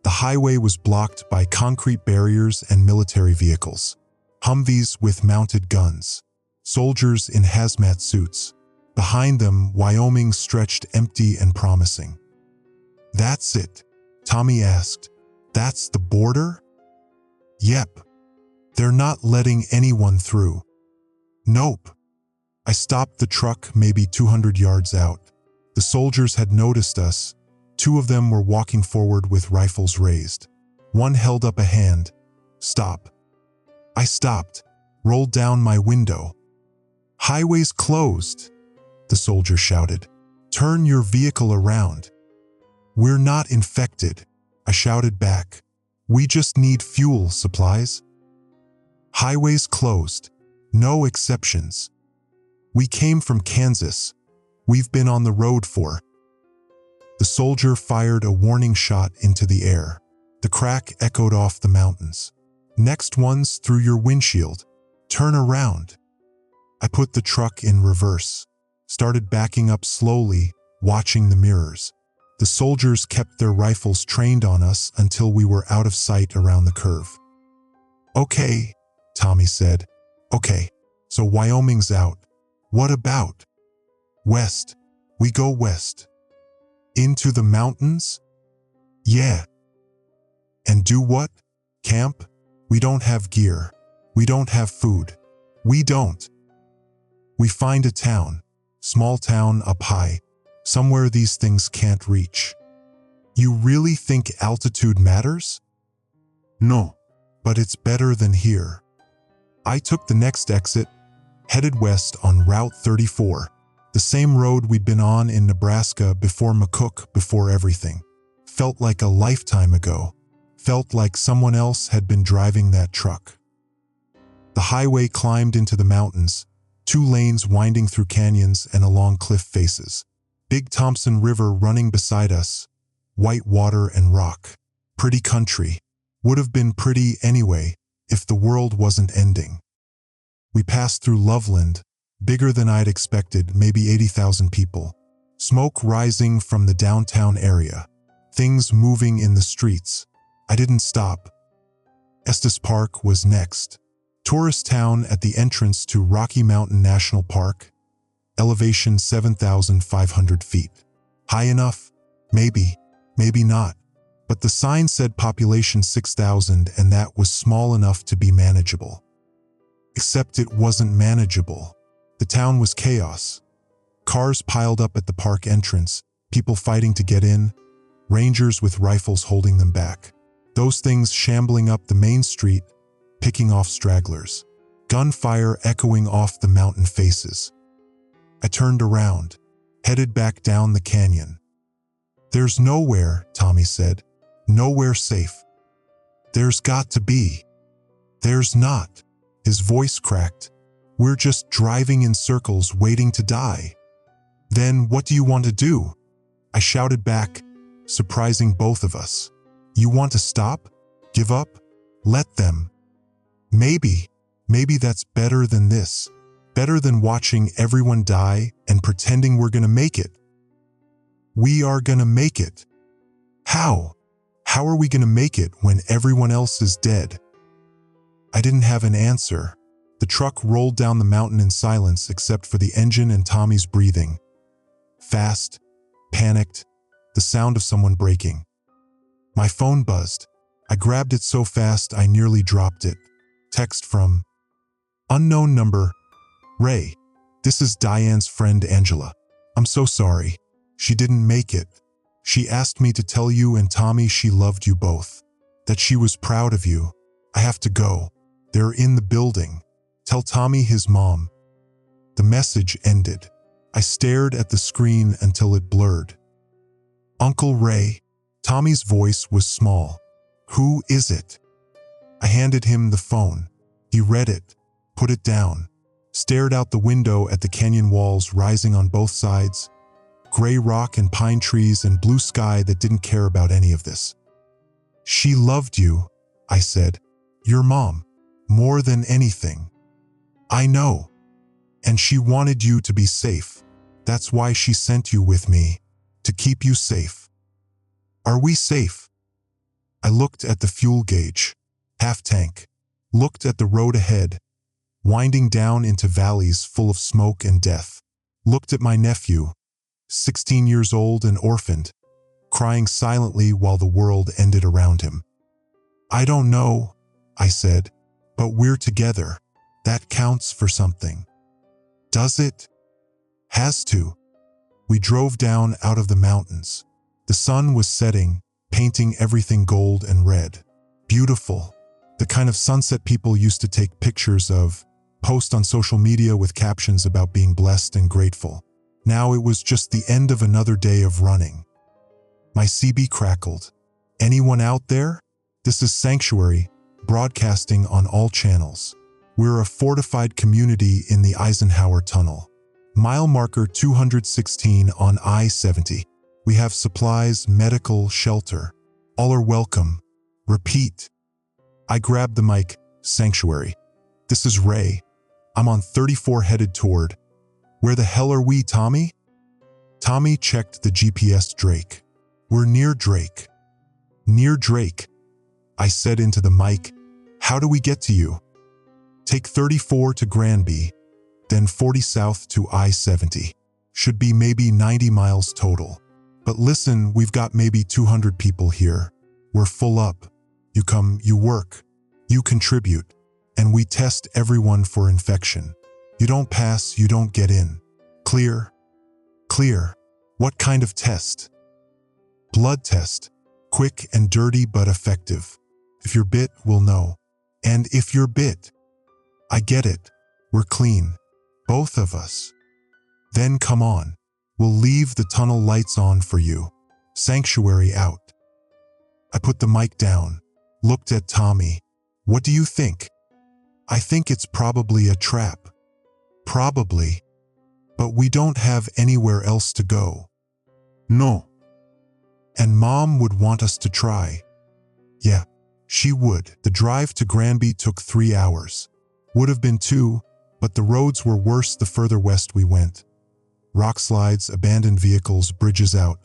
A: the highway was blocked by concrete barriers and military vehicles. Humvees with mounted guns. Soldiers in hazmat suits. Behind them, Wyoming stretched empty and promising. That's it, Tommy asked. That's the border? Yep. They're not letting anyone through. Nope. I stopped the truck maybe 200 yards out. The soldiers had noticed us. 2 of them were walking forward with rifles raised. One held up a hand. Stop. I stopped, rolled down my window. Highway's closed, the soldier shouted. Turn your vehicle around. We're not infected, I shouted back. We just need fuel supplies. Highway's closed. No exceptions. We came from Kansas. We've been on the road for... The soldier fired a warning shot into the air. The crack echoed off the mountains. Next one's through your windshield. Turn around. I put the truck in reverse. Started backing up slowly, watching the mirrors. The soldiers kept their rifles trained on us until we were out of sight around the curve. Okay, Tommy said. Okay, so Wyoming's out. What about? West. We go west. Into the mountains? Yeah. And do what? Camp? We don't have gear. We don't have food. We don't. We find a town. Small town up high. Somewhere these things can't reach. You really think altitude matters? No. But it's better than here. I took the next exit, headed west on Route 34. The same road we'd been on in Nebraska before McCook, before everything. Felt like a lifetime ago. Felt like someone else had been driving that truck. The highway climbed into the mountains, 2 lanes winding through canyons and along cliff faces. Big Thompson River running beside us, white water and rock. Pretty country. Would have been pretty anyway if the world wasn't ending. We passed through Loveland, bigger than I'd expected, maybe 80,000 people. Smoke rising from the downtown area. Things moving in the streets. I didn't stop. Estes Park was next. Tourist town at the entrance to Rocky Mountain National Park. Elevation 7,500 feet. High enough? Maybe, maybe not. But the sign said population 6,000, and that was small enough to be manageable. Except it wasn't manageable. The town was chaos. Cars piled up at the park entrance, people fighting to get in, rangers with rifles holding them back. Those things shambling up the main street, picking off stragglers. Gunfire echoing off the mountain faces. I turned around, headed back down the canyon. "There's nowhere," Tommy said. "Nowhere safe." "There's got to be." "There's not." His voice cracked. "We're just driving in circles waiting to die." "Then what do you want to do?" I shouted back, surprising both of us. "You want to stop? Give up? Let them?" Maybe that's better than this. Better than watching everyone die and pretending we're gonna make it. We are gonna make it. How? How are we gonna make it when everyone else is dead? I didn't have an answer. The truck rolled down the mountain in silence except for the engine and Tommy's breathing. Fast, panicked, the sound of someone braking. My phone buzzed. I grabbed it so fast I nearly dropped it. Text from unknown number. "Ray, this is Diane's friend Angela. I'm so sorry. She didn't make it. She asked me to tell you and Tommy she loved you both. That she was proud of you. I have to go. They're in the building. Tell Tommy his mom." The message ended. I stared at the screen until it blurred. "Uncle Ray." Tommy's voice was small. "Who is it?" I handed him the phone. He read it, put it down, stared out the window at the canyon walls rising on both sides, gray rock and pine trees and blue sky that didn't care about any of this. "She loved you," I said. "Your mom. More than anything." "I know. And she wanted you to be safe. That's why she sent you with me. To keep you safe." "Are we safe?" I looked at the fuel gauge. Half tank. Looked at the road ahead, winding down into valleys full of smoke and death. Looked at my nephew, 16 years old and orphaned, crying silently while the world ended around him. "I don't know," I said, "but we're together. That counts for something." "Does it?" "Has to." We drove down out of the mountains. The sun was setting, painting everything gold and red. Beautiful. The kind of sunset people used to take pictures of, post on social media with captions about being blessed and grateful. Now it was just the end of another day of running. My CB crackled. "Anyone out there? This is Sanctuary, broadcasting on all channels. We're a fortified community in the Eisenhower Tunnel. Mile marker 216 on I-70. We have supplies, medical, shelter. All are welcome. Repeat." I grabbed the mic. "Sanctuary. This is Ray. I'm on 34 headed toward. Where the hell are we, Tommy?" Tommy checked the GPS. "Drake. We're near Drake." "Near Drake," I said into the mic. "How do we get to you?" "Take 34 to Granby, then 40 south to I-70. Should be maybe 90 miles total. But listen, we've got maybe 200 people here. We're full up. You come, you work, you contribute, and we test everyone for infection. You don't pass, you don't get in. Clear?" "Clear. What kind of test?" "Blood test. Quick and dirty but effective. If you're bit, we'll know. And if you're bit." "I get it. We're clean. Both of us." "Then come on. We'll leave the tunnel lights on for you. Sanctuary out." I put the mic down. Looked at Tommy. "What do you think?" "I think it's probably a trap." Probably. But we don't have anywhere else to go. No. And Mom would want us to try. Yeah, she would. The drive to Granby took 3 hours. Would have been 2, but the roads were worse the further west we went. Rock slides, abandoned vehicles, bridges out.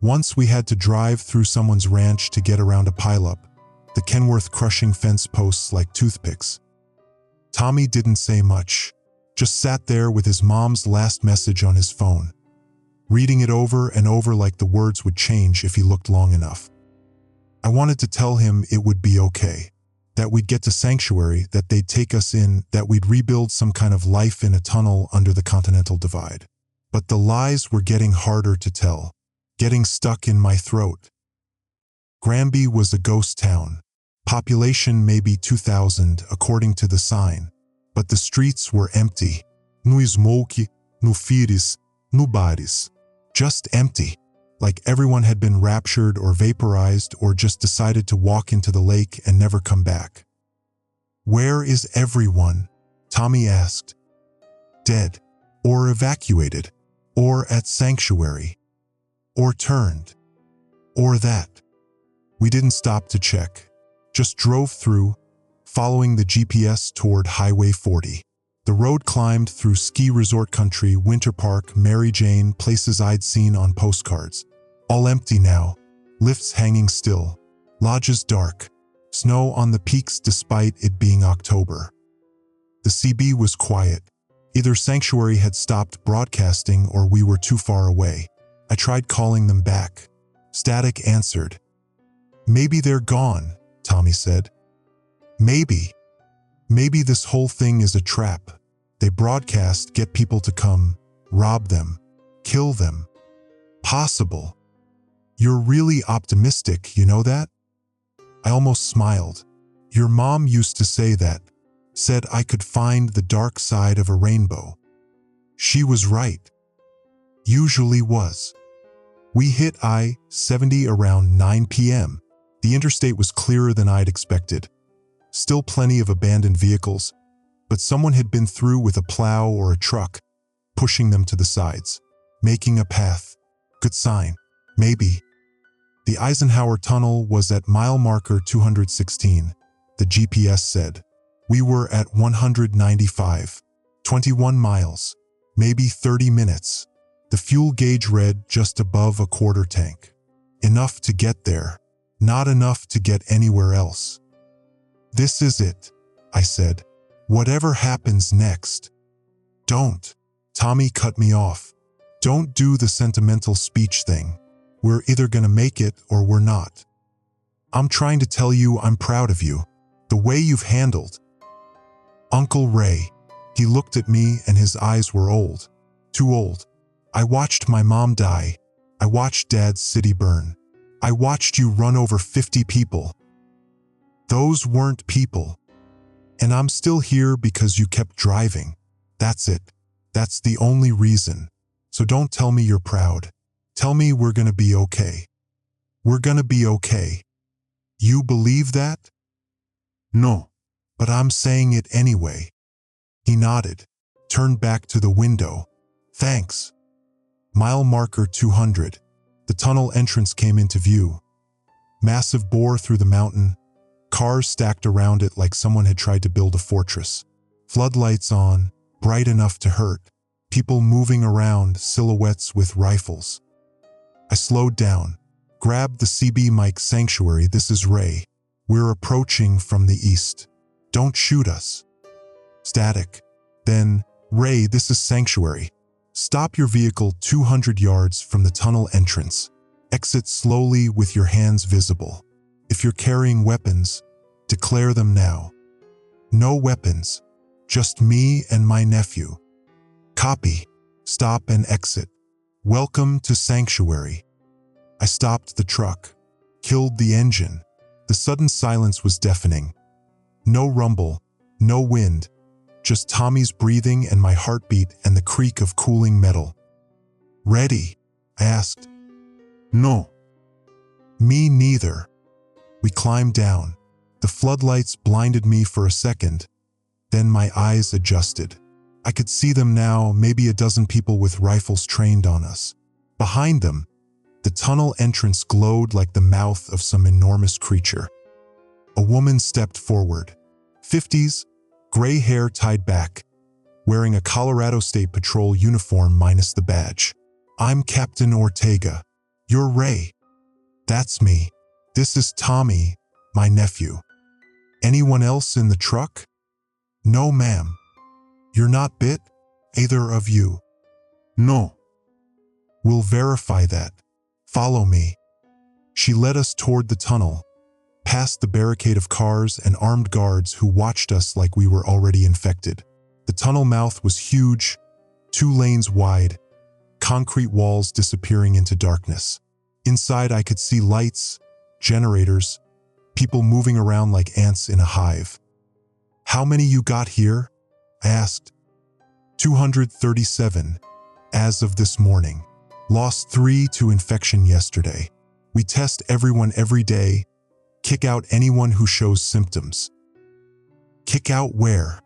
A: Once we had to drive through someone's ranch to get around a pileup, the Kenworth crushing fence posts like toothpicks. Tommy didn't say much, just sat there with his mom's last message on his phone, reading it over and over like the words would change if he looked long enough. I wanted to tell him it would be okay, that we'd get to Sanctuary, that they'd take us in, that we'd rebuild some kind of life in a tunnel under the Continental Divide. But the lies were getting harder to tell, getting stuck in my throat. Granby was a ghost town. Population maybe 2,000 according to the sign, but the streets were empty. No smoke, no fears, no bodies. Just empty, like everyone had been raptured or vaporized or just decided to walk into the lake and never come back. Where is everyone? Tommy asked. Dead, or evacuated, or at Sanctuary, or turned, or that. We didn't stop to check, just drove through, following the GPS toward Highway 40. The road climbed through ski resort country, Winter Park, Mary Jane, places I'd seen on postcards. All empty now, lifts hanging still, lodges dark, snow on the peaks despite it being October. The CB was quiet. Either Sanctuary had stopped broadcasting or we were too far away. I tried calling them back. Static answered. Maybe they're gone, Tommy said. Maybe. Maybe this whole thing is a trap. They broadcast, get people to come, rob them, kill them. Possible. You're really optimistic, you know that? I almost smiled. Your mom used to say that, said I could find the dark side of a rainbow. She was right. Usually was. We hit I-70 around 9 p.m. The interstate was clearer than I'd expected. Still plenty of abandoned vehicles, but someone had been through with a plow or a truck, pushing them to the sides, making a path. Good sign. Maybe. The Eisenhower Tunnel was at mile marker 216, the GPS said. We were at 195, 21 miles, maybe 30 minutes. The fuel gauge read just above a quarter tank. Enough to get there, not enough to get anywhere else. This is it, I said. Whatever happens next. Don't. Tommy cut me off. Don't do the sentimental speech thing. We're either gonna make it or we're not. I'm trying to tell you I'm proud of you. The way you've handled. Uncle Ray. He looked at me and his eyes were old. Too old. I watched my mom die. I watched Dad's city burn. I watched you run over 50 people. Those weren't people. And I'm still here because you kept driving. That's it. That's the only reason. So don't tell me you're proud. Tell me we're gonna be okay. We're gonna be okay. You believe that? No. But I'm saying it anyway. He nodded, turned back to the window. Thanks. Mile marker 200. The tunnel entrance came into view. Massive bore through the mountain. Cars stacked around it like someone had tried to build a fortress. Floodlights on, bright enough to hurt. People moving around, silhouettes with rifles. I slowed down, grabbed the CB mic. Sanctuary, this is Ray. We're approaching from the east. Don't shoot us. Static. Then, Ray, this is Sanctuary. Stop your vehicle 200 yards from the tunnel entrance. Exit slowly with your hands visible. If you're carrying weapons, declare them now. No weapons, just me and my nephew. Copy. Stop and exit. Welcome to Sanctuary. I stopped the truck, killed the engine. The sudden silence was deafening. No rumble, no wind, just Tommy's breathing and my heartbeat and the creak of cooling metal. Ready? I asked. No. Me neither. We climbed down. The floodlights blinded me for a second. Then my eyes adjusted. I could see them now, maybe a dozen people with rifles trained on us. Behind them, the tunnel entrance glowed like the mouth of some enormous creature. A woman stepped forward. 50s, gray hair tied back, wearing a Colorado State Patrol uniform minus the badge. "I'm Captain Ortega. You're Ray." "That's me. This is Tommy, my nephew." "Anyone else in the truck?" "No, ma'am." "You're not bit? Either of you?" "No." "We'll verify that. Follow me." She led us toward the tunnel, past the barricade of cars and armed guards who watched us like we were already infected. The tunnel mouth was huge, 2 lanes wide, concrete walls disappearing into darkness. Inside I could see lights, generators, people moving around like ants in a hive. "How many you got here?" I asked. 237, as of this morning. Lost 3 to infection yesterday. We test everyone every day, kick out anyone who shows symptoms. "Kick out where?"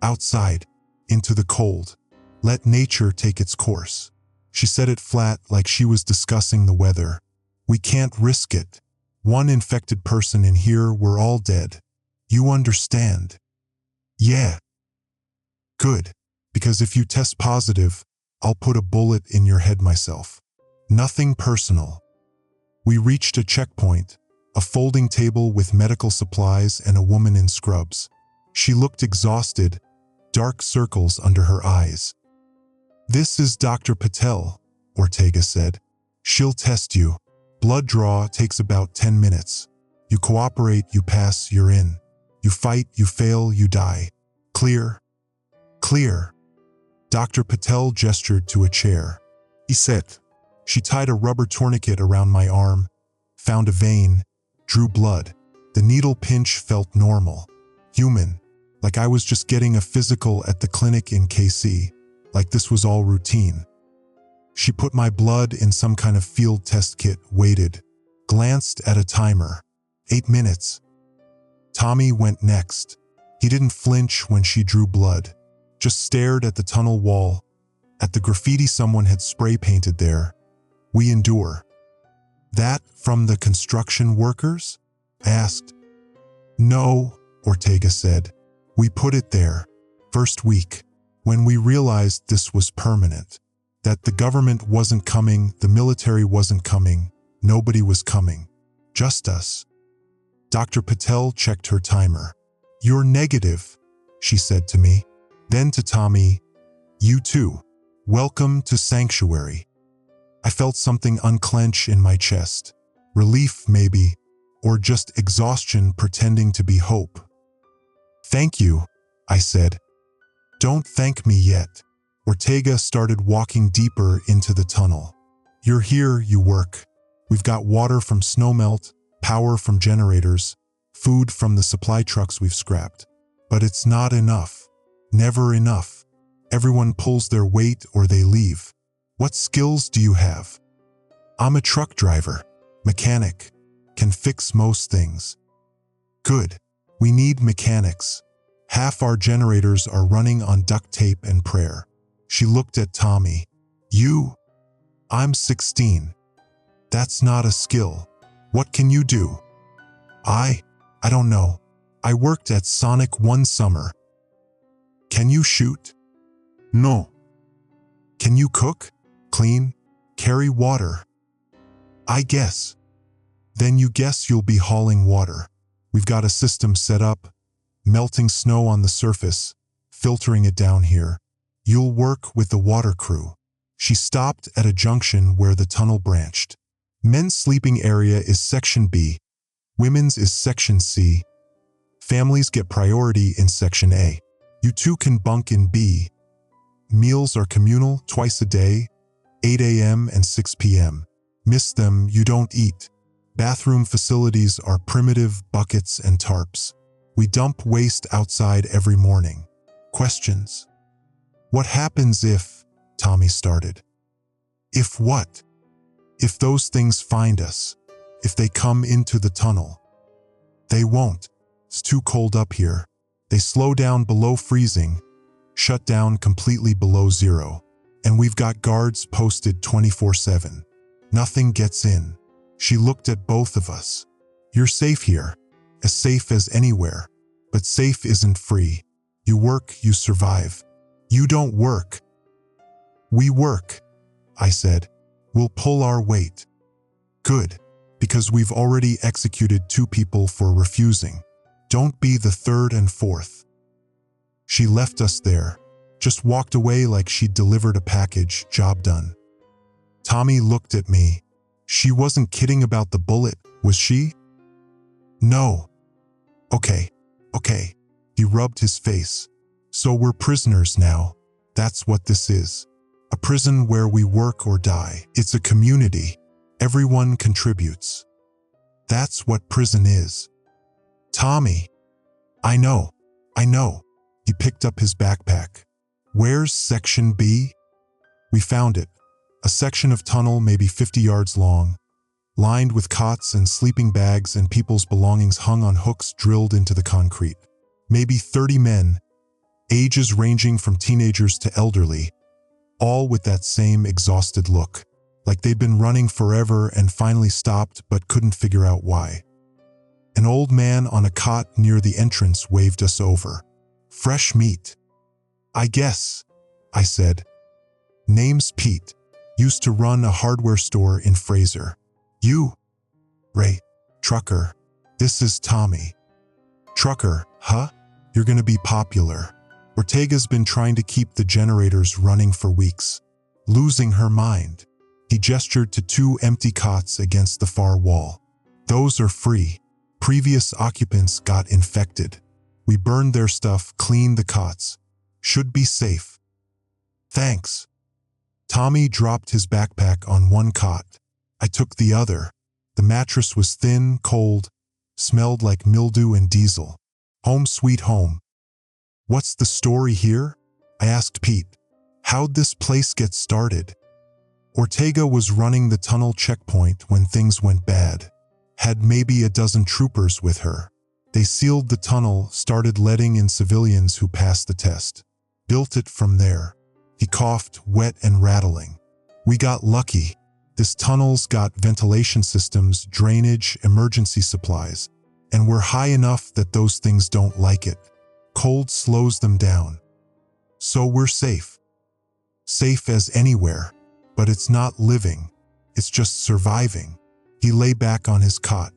A: "Outside, into the cold. Let nature take its course." She said it flat, like she was discussing the weather. "We can't risk it. 1 infected person in here, we're all dead. You understand?" "Yeah." "Good, because if you test positive, I'll put a bullet in your head myself." "Nothing personal." We reached a checkpoint, a folding table with medical supplies and a woman in scrubs. She looked exhausted, dark circles under her eyes. "This is Dr. Patel," Ortega said. "She'll test you. Blood draw takes about 10 minutes. You cooperate, you pass, you're in. You fight, you fail, you die. Clear?" "Clear." Dr. Patel gestured to a chair. He said. She tied a rubber tourniquet around my arm, found a vein, drew blood. The needle pinch felt normal, human, like I was just getting a physical at the clinic in KC, like this was all routine. She put my blood in some kind of field test kit, waited, glanced at a timer. 8 minutes. Tommy went next. He didn't flinch when she drew blood, just stared at the tunnel wall, at the graffiti someone had spray painted there. "We endure." "That from the construction workers?" I asked. "No," Ortega said. "We put it there, first week, when we realized this was permanent, that the government wasn't coming, the military wasn't coming, nobody was coming, just us." Dr. Patel checked her timer. "You're negative," she said to me. Then to Tommy, "You too. Welcome to Sanctuary." I felt something unclench in my chest. Relief, maybe, or just exhaustion pretending to be hope. "Thank you," I said. "Don't thank me yet." Ortega started walking deeper into the tunnel. "You're here, you work. We've got water from snowmelt, power from generators, food from the supply trucks we've scrapped. But it's not enough. Never enough. Everyone pulls their weight or they leave. What skills do you have?" "I'm a truck driver, mechanic, can fix most things." "Good. We need mechanics. Half our generators are running on duct tape and prayer." She looked at Tommy. "You?" "I'm 16. That's not a skill. What can you do?" I don't know. I worked at Sonic one summer." "Can you shoot?" "No." "Can you cook, clean, carry water?" "I guess." "Then you guess you'll be hauling water. We've got a system set up, melting snow on the surface, filtering it down here. You'll work with the water crew." She stopped at a junction where the tunnel branched. Men's sleeping area is Section B. Women's is Section C. Families get priority in Section A. You two can bunk in B. Meals are communal, twice a day, 8 a.m. and 6 p.m. Miss them, you don't eat. Bathroom facilities are primitive buckets and tarps. We dump waste outside every morning. Questions? "What happens if," Tommy started. "If what?" "If those things find us. If they come into the tunnel." "They won't. It's too cold up here. They slow down below freezing. shut down completely below zero. And we've got guards posted 24/7. Nothing gets in. She looked at both of us. You're safe here, as safe as anywhere. But safe isn't free. You work, you survive. You don't work. We work, I said. We'll pull our weight. Good, because we've already executed 2 people for refusing. Don't be the 3rd and 4th. She left us there, just walked away like she'd delivered a package, job done. Tommy looked at me. She wasn't kidding about the bullet, was she? No. Okay. He rubbed his face. So we're prisoners now. That's what this is. A prison where we work or die. It's a community. Everyone contributes. That's what prison is. Tommy. I know. He picked up his backpack. Where's Section B? We found it. A section of tunnel maybe 50 yards long, lined with cots and sleeping bags and people's belongings hung on hooks drilled into the concrete. Maybe 30 men, ages ranging from teenagers to elderly, all with that same exhausted look, like they'd been running forever and finally stopped but couldn't figure out why. An old man on a cot near the entrance waved us over. Fresh meat. I guess, I said. Name's Pete. Used to run a hardware store in Fraser. You? Ray. Trucker. This is Tommy. Trucker, huh? You're gonna be popular. Ortega's been trying to keep the generators running for weeks. Losing her mind. He gestured to 2 empty cots against the far wall. Those are free. Previous occupants got infected. We burned their stuff, cleaned the cots. Should be safe. Thanks. Tommy dropped his backpack on one cot. I took the other. The mattress was thin, cold, smelled like mildew and diesel. Home sweet home. What's the story here? I asked Pete. How'd this place get started? Ortega was running the tunnel checkpoint when things went bad. Had maybe a dozen troopers with her. They sealed the tunnel, started letting in civilians who passed the test. Built it from there. He coughed, wet and rattling. We got lucky. This tunnel's got ventilation systems, drainage, emergency supplies. And we're high enough that those things don't like it. Cold slows them down. So we're safe. Safe as anywhere. But it's not living. It's just surviving. He lay back on his cot.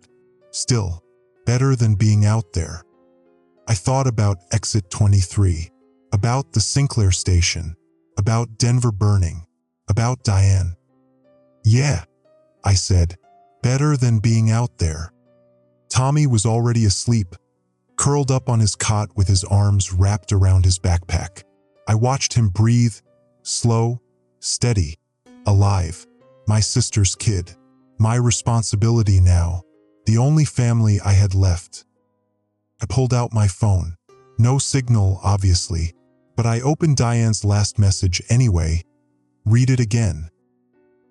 A: Still, better than being out there. I thought about Exit 23. About the Sinclair station. About Denver burning. About Diane. Yeah, I said. Better than being out there. Tommy was already asleep, curled up on his cot with his arms wrapped around his backpack. I watched him breathe, slow, steady, alive. My sister's kid. My responsibility now. The only family I had left. I pulled out my phone. No signal, obviously, but I opened Diane's last message anyway. Read it again.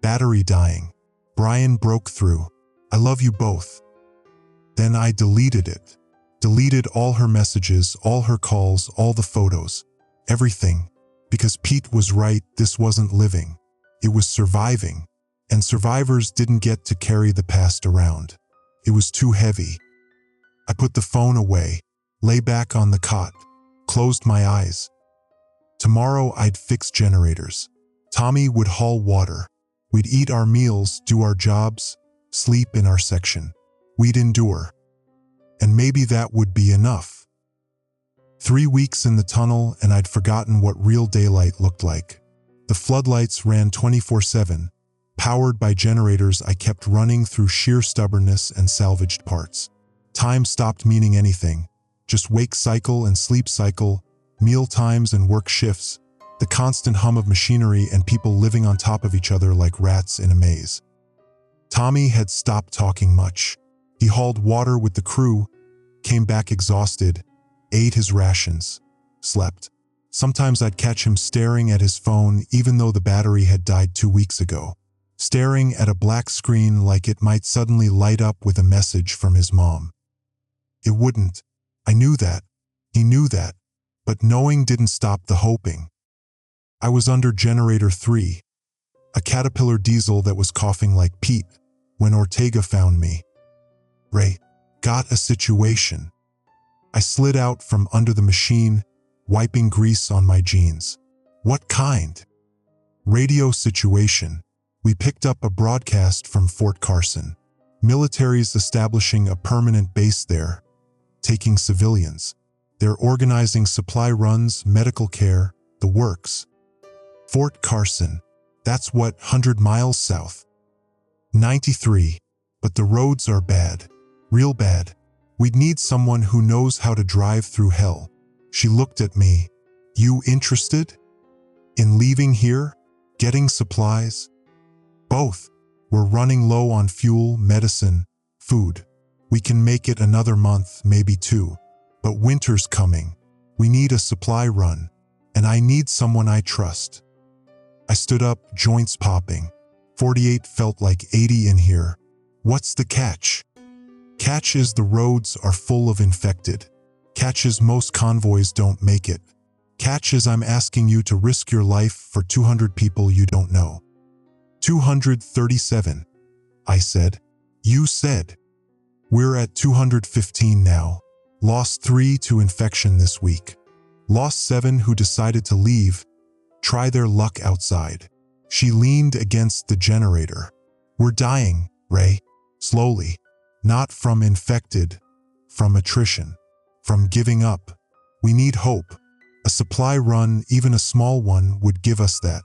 A: Battery dying. Brian broke through. I love you both. Then I deleted it. Deleted all her messages, all her calls, all the photos. Everything. Because Pete was right, this wasn't living. It was surviving. And survivors didn't get to carry the past around. It was too heavy. I put the phone away, lay back on the cot, closed my eyes. Tomorrow I'd fix generators. Tommy would haul water. We'd eat our meals, do our jobs, sleep in our section. We'd endure. And maybe that would be enough. 3 weeks in the tunnel and I'd forgotten what real daylight looked like. The floodlights ran 24/7. Powered by generators I kept running through sheer stubbornness and salvaged parts. Time stopped meaning anything. Just wake cycle and sleep cycle, meal times and work shifts, the constant hum of machinery and people living on top of each other like rats in a maze. Tommy had stopped talking much. He hauled water with the crew, came back exhausted, ate his rations, slept. Sometimes I'd catch him staring at his phone even though the battery had died 2 weeks ago. Staring at a black screen like it might suddenly light up with a message from his mom. It wouldn't. I knew that. He knew that. But knowing didn't stop the hoping. I was under generator 3, a Caterpillar diesel that was coughing like Pete, when Ortega found me. Ray, got a situation. I slid out from under the machine, wiping grease on my jeans. What kind? Radio situation. We picked up a broadcast from Fort Carson. Military's establishing a permanent base there, taking civilians. They're organizing supply runs, medical care, the works. Fort Carson, that's what, 100 miles south? 93, but the roads are bad, real bad. We'd need someone who knows how to drive through hell. She looked at me. You interested? In leaving here? Getting supplies? Both. We're running low on fuel, medicine, food. We can make it another month, maybe 2. But winter's coming. We need a supply run. And I need someone I trust. I stood up, joints popping. 48 felt like 80 in here. What's the catch? Catch is the roads are full of infected. Catch is most convoys don't make it. Catch is I'm asking you to risk your life for 200 people you don't know. 237, I said. You said. We're at 215 now. Lost 3 to infection this week. Lost 7 who decided to leave, try their luck outside. She leaned against the generator. We're dying, Ray. Slowly. Not from infected, from attrition, from giving up. We need hope. A supply run, even a small one, would give us that.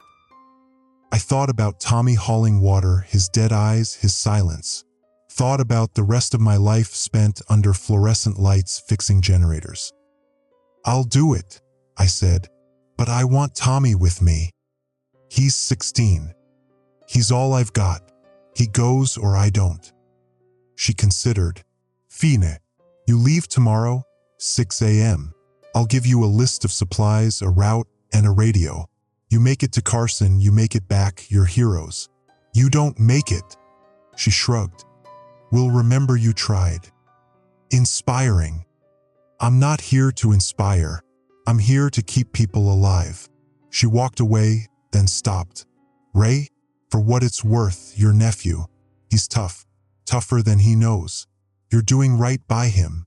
A: I thought about Tommy hauling water, his dead eyes, his silence. Thought about the rest of my life spent under fluorescent lights fixing generators. I'll do it, I said, but I want Tommy with me. He's 16. He's all I've got. He goes or I don't. She considered. Fine. You leave tomorrow, 6 a.m. I'll give you a list of supplies, a route, and a radio. You make it to Carson, you make it back, you're heroes. You don't make it. She shrugged. We'll remember you tried. Inspiring. I'm not here to inspire. I'm here to keep people alive. She walked away, then stopped. Ray, for what it's worth, your nephew. He's tough. Tougher than he knows. You're doing right by him.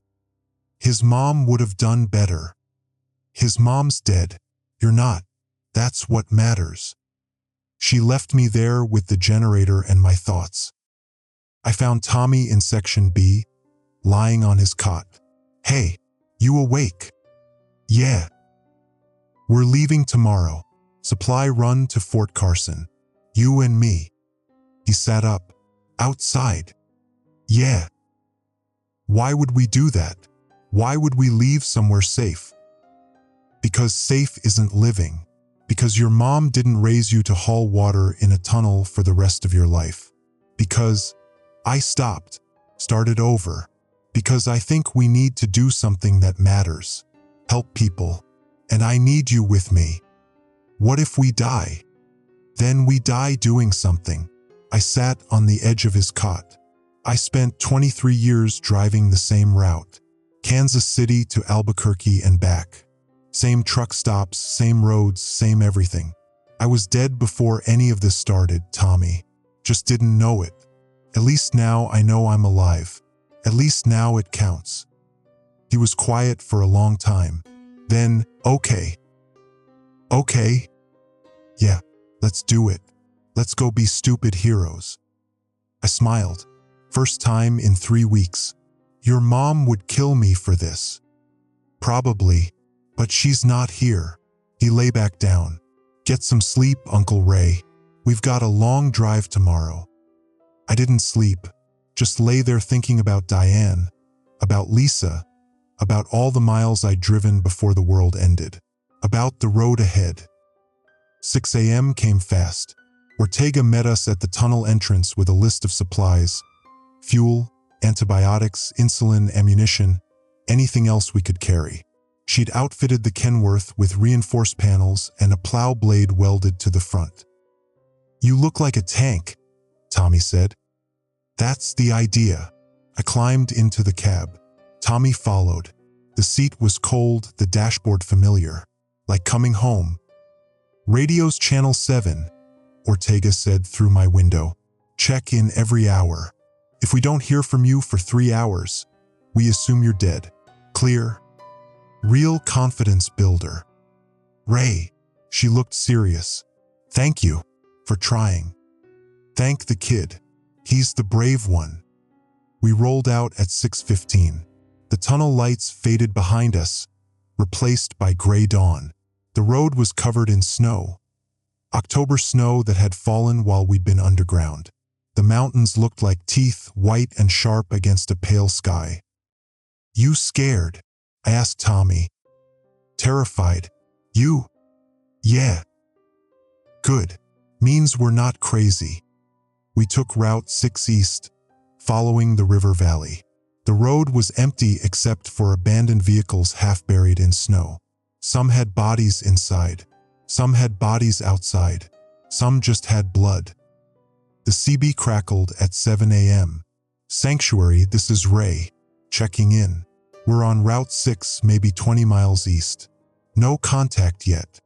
A: His mom would have done better. His mom's dead. You're not. That's what matters. She left me there with the generator and my thoughts. I found Tommy in Section B, lying on his cot. Hey, you awake? Yeah. We're leaving tomorrow. Supply run to Fort Carson. You and me. He sat up. Outside. Yeah. Why would we do that? Why would we leave somewhere safe? Because safe isn't living. Because your mom didn't raise you to haul water in a tunnel for the rest of your life. Because I stopped, started over. Because I think we need to do something that matters. Help people. And I need you with me. What if we die? Then we die doing something. I sat on the edge of his cot. I spent 23 years driving the same route. Kansas City to Albuquerque and back. Same truck stops, same roads, same everything. I was dead before any of this started, Tommy. Just didn't know it. At least now I know I'm alive. At least now it counts. He was quiet for a long time. Then, okay. Okay? Yeah, let's do it. Let's go be stupid heroes. I smiled. First time in 3 weeks. Your mom would kill me for this. Probably. But she's not here. He lay back down. Get some sleep, Uncle Ray. We've got a long drive tomorrow. I didn't sleep. Just lay there thinking about Diane, about Lisa, about all the miles I'd driven before the world ended, about the road ahead. 6 a.m. came fast. Ortega met us at the tunnel entrance with a list of supplies. Fuel, antibiotics, insulin, ammunition, anything else we could carry. She'd outfitted the Kenworth with reinforced panels and a plow blade welded to the front. You look like a tank, Tommy said. That's the idea. I climbed into the cab. Tommy followed. The seat was cold, the dashboard familiar, like coming home. "Radio's Channel 7, Ortega said through my window. "Check in every hour. If we don't hear from you for 3 hours, we assume you're dead. Clear?" Real confidence builder. "Ray," she looked serious. "Thank you for trying. Thank the kid. He's the brave one." We rolled out at 6:15. The tunnel lights faded behind us, replaced by gray dawn. The road was covered in snow. October snow that had fallen while we'd been underground. The mountains looked like teeth, white and sharp against a pale sky. "You scared?" I asked Tommy. "Terrified. You?" "Yeah." "Good. Means we're not crazy." We took Route 6 east, following the river valley. The road was empty except for abandoned vehicles half buried in snow. Some had bodies inside. Some had bodies outside. Some just had blood. The CB crackled at 7 a.m. "Sanctuary, this is Ray. Checking in. We're on Route 6, maybe 20 miles east. No contact yet."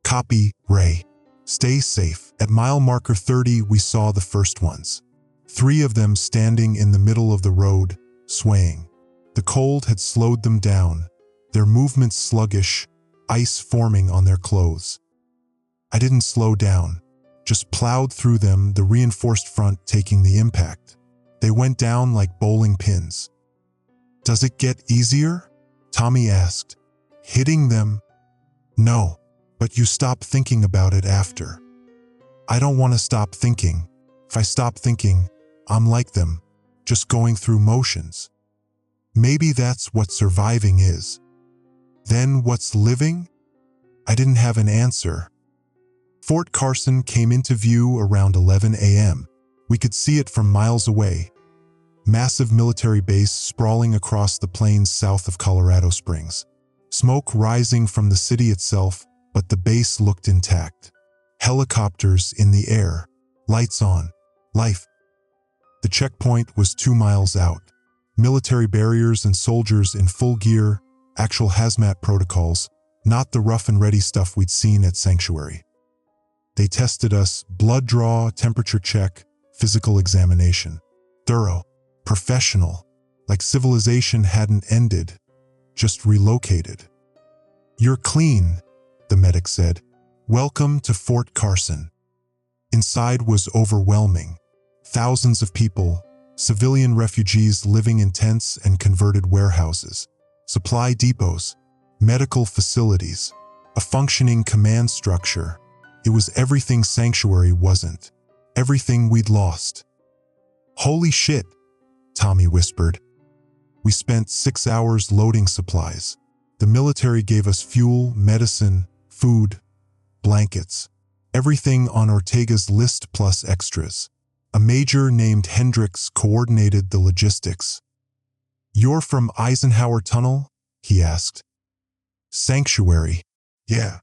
A: "Copy, Ray. Stay safe." At mile marker 30, we saw the first ones. 3 of them standing in the middle of the road, swaying. The cold had slowed them down, their movements sluggish, ice forming on their clothes. I didn't slow down, just plowed through them, the reinforced front taking the impact. They went down like bowling pins. "Does it get easier?" Tommy asked. "Hitting them?" "No, but you stop thinking about it after." "I don't want to stop thinking. If I stop thinking, I'm like them, just going through motions." "Maybe that's what surviving is." "Then what's living?" I didn't have an answer. Fort Carson came into view around 11 a.m. We could see it from miles away. Massive military base sprawling across the plains south of Colorado Springs. Smoke rising from the city itself, but the base looked intact. Helicopters in the air, lights on, life. The checkpoint was 2 miles out. Military barriers and soldiers in full gear, actual hazmat protocols, not the rough and ready stuff we'd seen at Sanctuary. They tested us, blood draw, temperature check, physical examination. Thorough, professional, like civilization hadn't ended, just relocated. "You're clean," the medic said. "Welcome to Fort Carson." Inside was overwhelming. Thousands of people, civilian refugees living in tents and converted warehouses, supply depots, medical facilities, a functioning command structure. It was everything Sanctuary wasn't, everything we'd lost. "Holy shit," Tommy whispered. We spent 6 hours loading supplies. The military gave us fuel, medicine, food, blankets, everything on Ortega's list plus extras. A major named Hendricks coordinated the logistics. "You're from Eisenhower Tunnel?" he asked. "Sanctuary." "Yeah."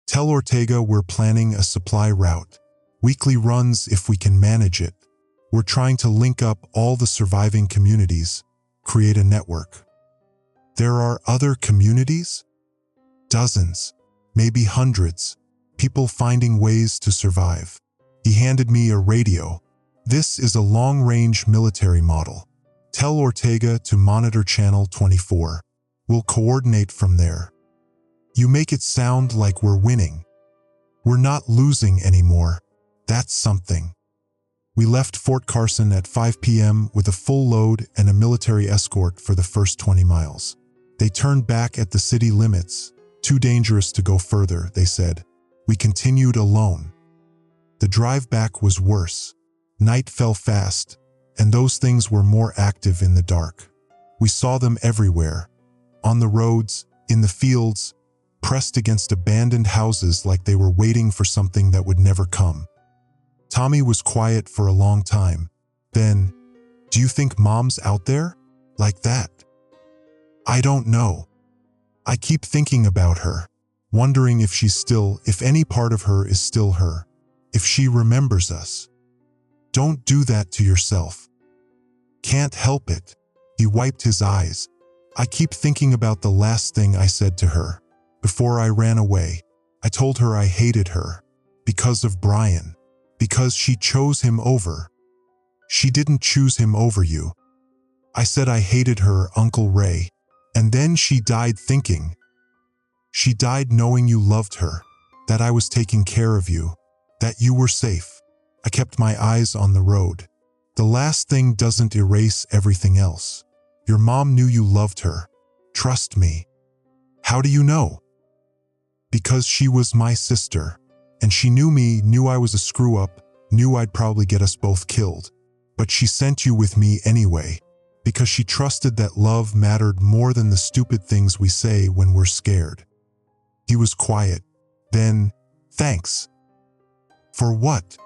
A: "Tell Ortega we're planning a supply route. Weekly runs if we can manage it. We're trying to link up all the surviving communities, create a network." "There are other communities?" "Dozens, maybe hundreds. People finding ways to survive." He handed me a radio. "This is a long-range military model. Tell Ortega to monitor channel 24. We'll coordinate from there." "You make it sound like we're winning." "We're not losing anymore. That's something." We left Fort Carson at 5 p.m. with a full load and a military escort for the first 20 miles. They turned back at the city limits. "Too dangerous to go further," they said. We continued alone. The drive back was worse. Night fell fast, and those things were more active in the dark. We saw them everywhere, on the roads, in the fields, pressed against abandoned houses like they were waiting for something that would never come. Tommy was quiet for a long time. Then, "Do you think Mom's out there? Like that?" "I don't know. I keep thinking about her, wondering if if any part of her is still her, if she remembers us." "Don't do that to yourself." "Can't help it." He wiped his eyes. I keep thinking about the last thing I said to her. Before I ran away, I told her I hated her. Because of Brian. Because she chose him over. She didn't choose him over you. I said I hated her, Uncle Ray. And then she died thinking. She died knowing you loved her, that I was taking care of you, that you were safe. I kept my eyes on the road. The last thing doesn't erase everything else. Your mom knew you loved her. Trust me. How do you know? Because she was my sister, and she knew me, knew I was a screw-up, knew I'd probably get us both killed. But she sent you with me anyway, because she trusted that love mattered more than the stupid things we say when we're scared. He was quiet. Then, thanks. For what?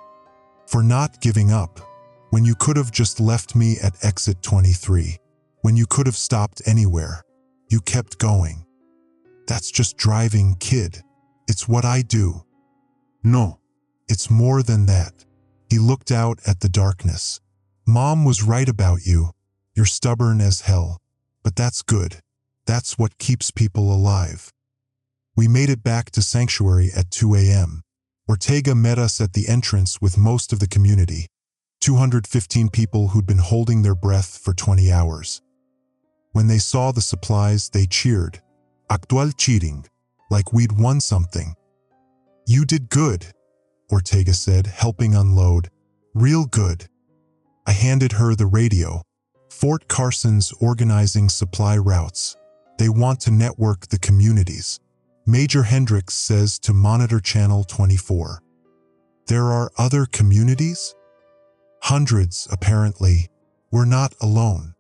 A: For not giving up, when you could have just left me at exit 23, when you could have stopped anywhere. You kept going. That's just driving, kid. It's what I do. No, it's more than that. He looked out at the darkness. Mom was right about you. You're stubborn as hell, but that's good. That's what keeps people alive. We made it back to Sanctuary at 2 a.m. Ortega met us at the entrance with most of the community, 215 people who'd been holding their breath for 20 hours. When they saw the supplies, they cheered. Actual cheating, like we'd won something. You did good, Ortega said, helping unload. Real good. I handed her the radio. Fort Carson's organizing supply routes. They want to network the communities. Major Hendricks says to monitor Channel 24. There are other communities? Hundreds, apparently. We're not alone.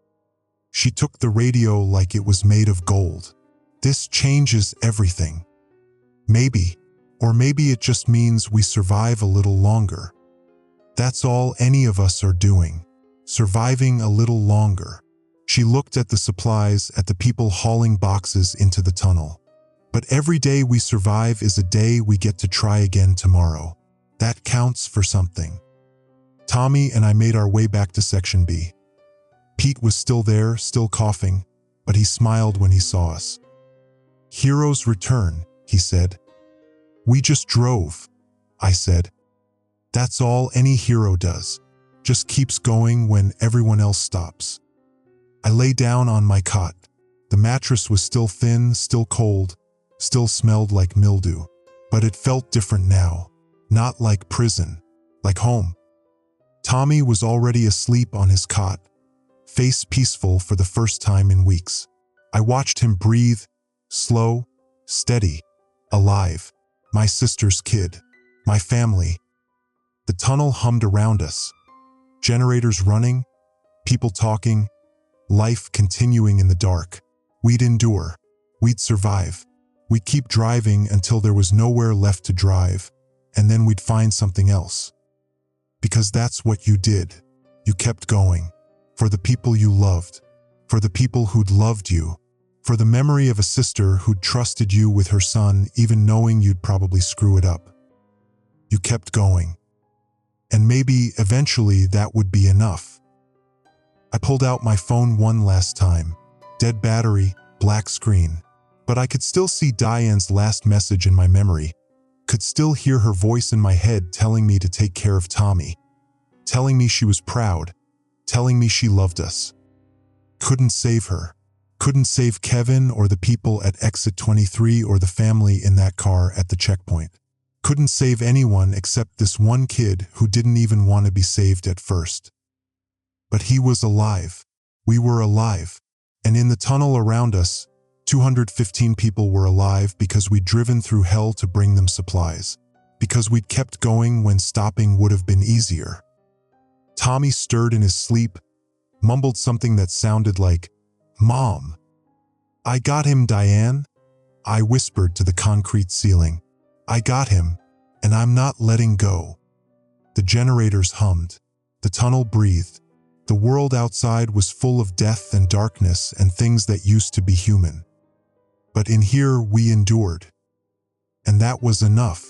A: She took the radio like it was made of gold. This changes everything. Maybe, or maybe it just means we survive a little longer. That's all any of us are doing. Surviving a little longer. She looked at the supplies, at the people hauling boxes into the tunnel. But every day we survive is a day we get to try again tomorrow. That counts for something. Tommy and I made our way back to Section B. Pete was still there, still coughing, but he smiled when he saw us. Heroes return, he said. We just drove, I said. That's all any hero does. Just keeps going when everyone else stops. I lay down on my cot. The mattress was still thin, still cold, still smelled like mildew. But it felt different now. Not like prison, like home. Tommy was already asleep on his cot, face peaceful for the first time in weeks. I watched him breathe, slow, steady, alive. My sister's kid, my family. The tunnel hummed around us. Generators running, people talking, life continuing in the dark. We'd endure. We'd survive. We'd keep driving until there was nowhere left to drive, and then we'd find something else. Because that's what you did. You kept going. For the people you loved. For the people who'd loved you. For the memory of a sister who'd trusted you with her son, even knowing you'd probably screw it up. You kept going. And maybe, eventually, that would be enough. I pulled out my phone one last time. Dead battery, black screen. But I could still see Diane's last message in my memory. Could still hear her voice in my head telling me to take care of Tommy. Telling me she was proud. Telling me she loved us. Couldn't save her. Couldn't save Kevin or the people at exit 23 or the family in that car at the checkpoint. Couldn't save anyone except this one kid who didn't even want to be saved at first. But he was alive. We were alive. And in the tunnel around us, 215 people were alive because we'd driven through hell to bring them supplies. Because we'd kept going when stopping would have been easier. Tommy stirred in his sleep, mumbled something that sounded like, "Mom." "I got him, Diane," I whispered to the concrete ceiling. "I got him, and I'm not letting go." The generators hummed. The tunnel breathed. The world outside was full of death and darkness and things that used to be human. But in here we endured. And that was enough.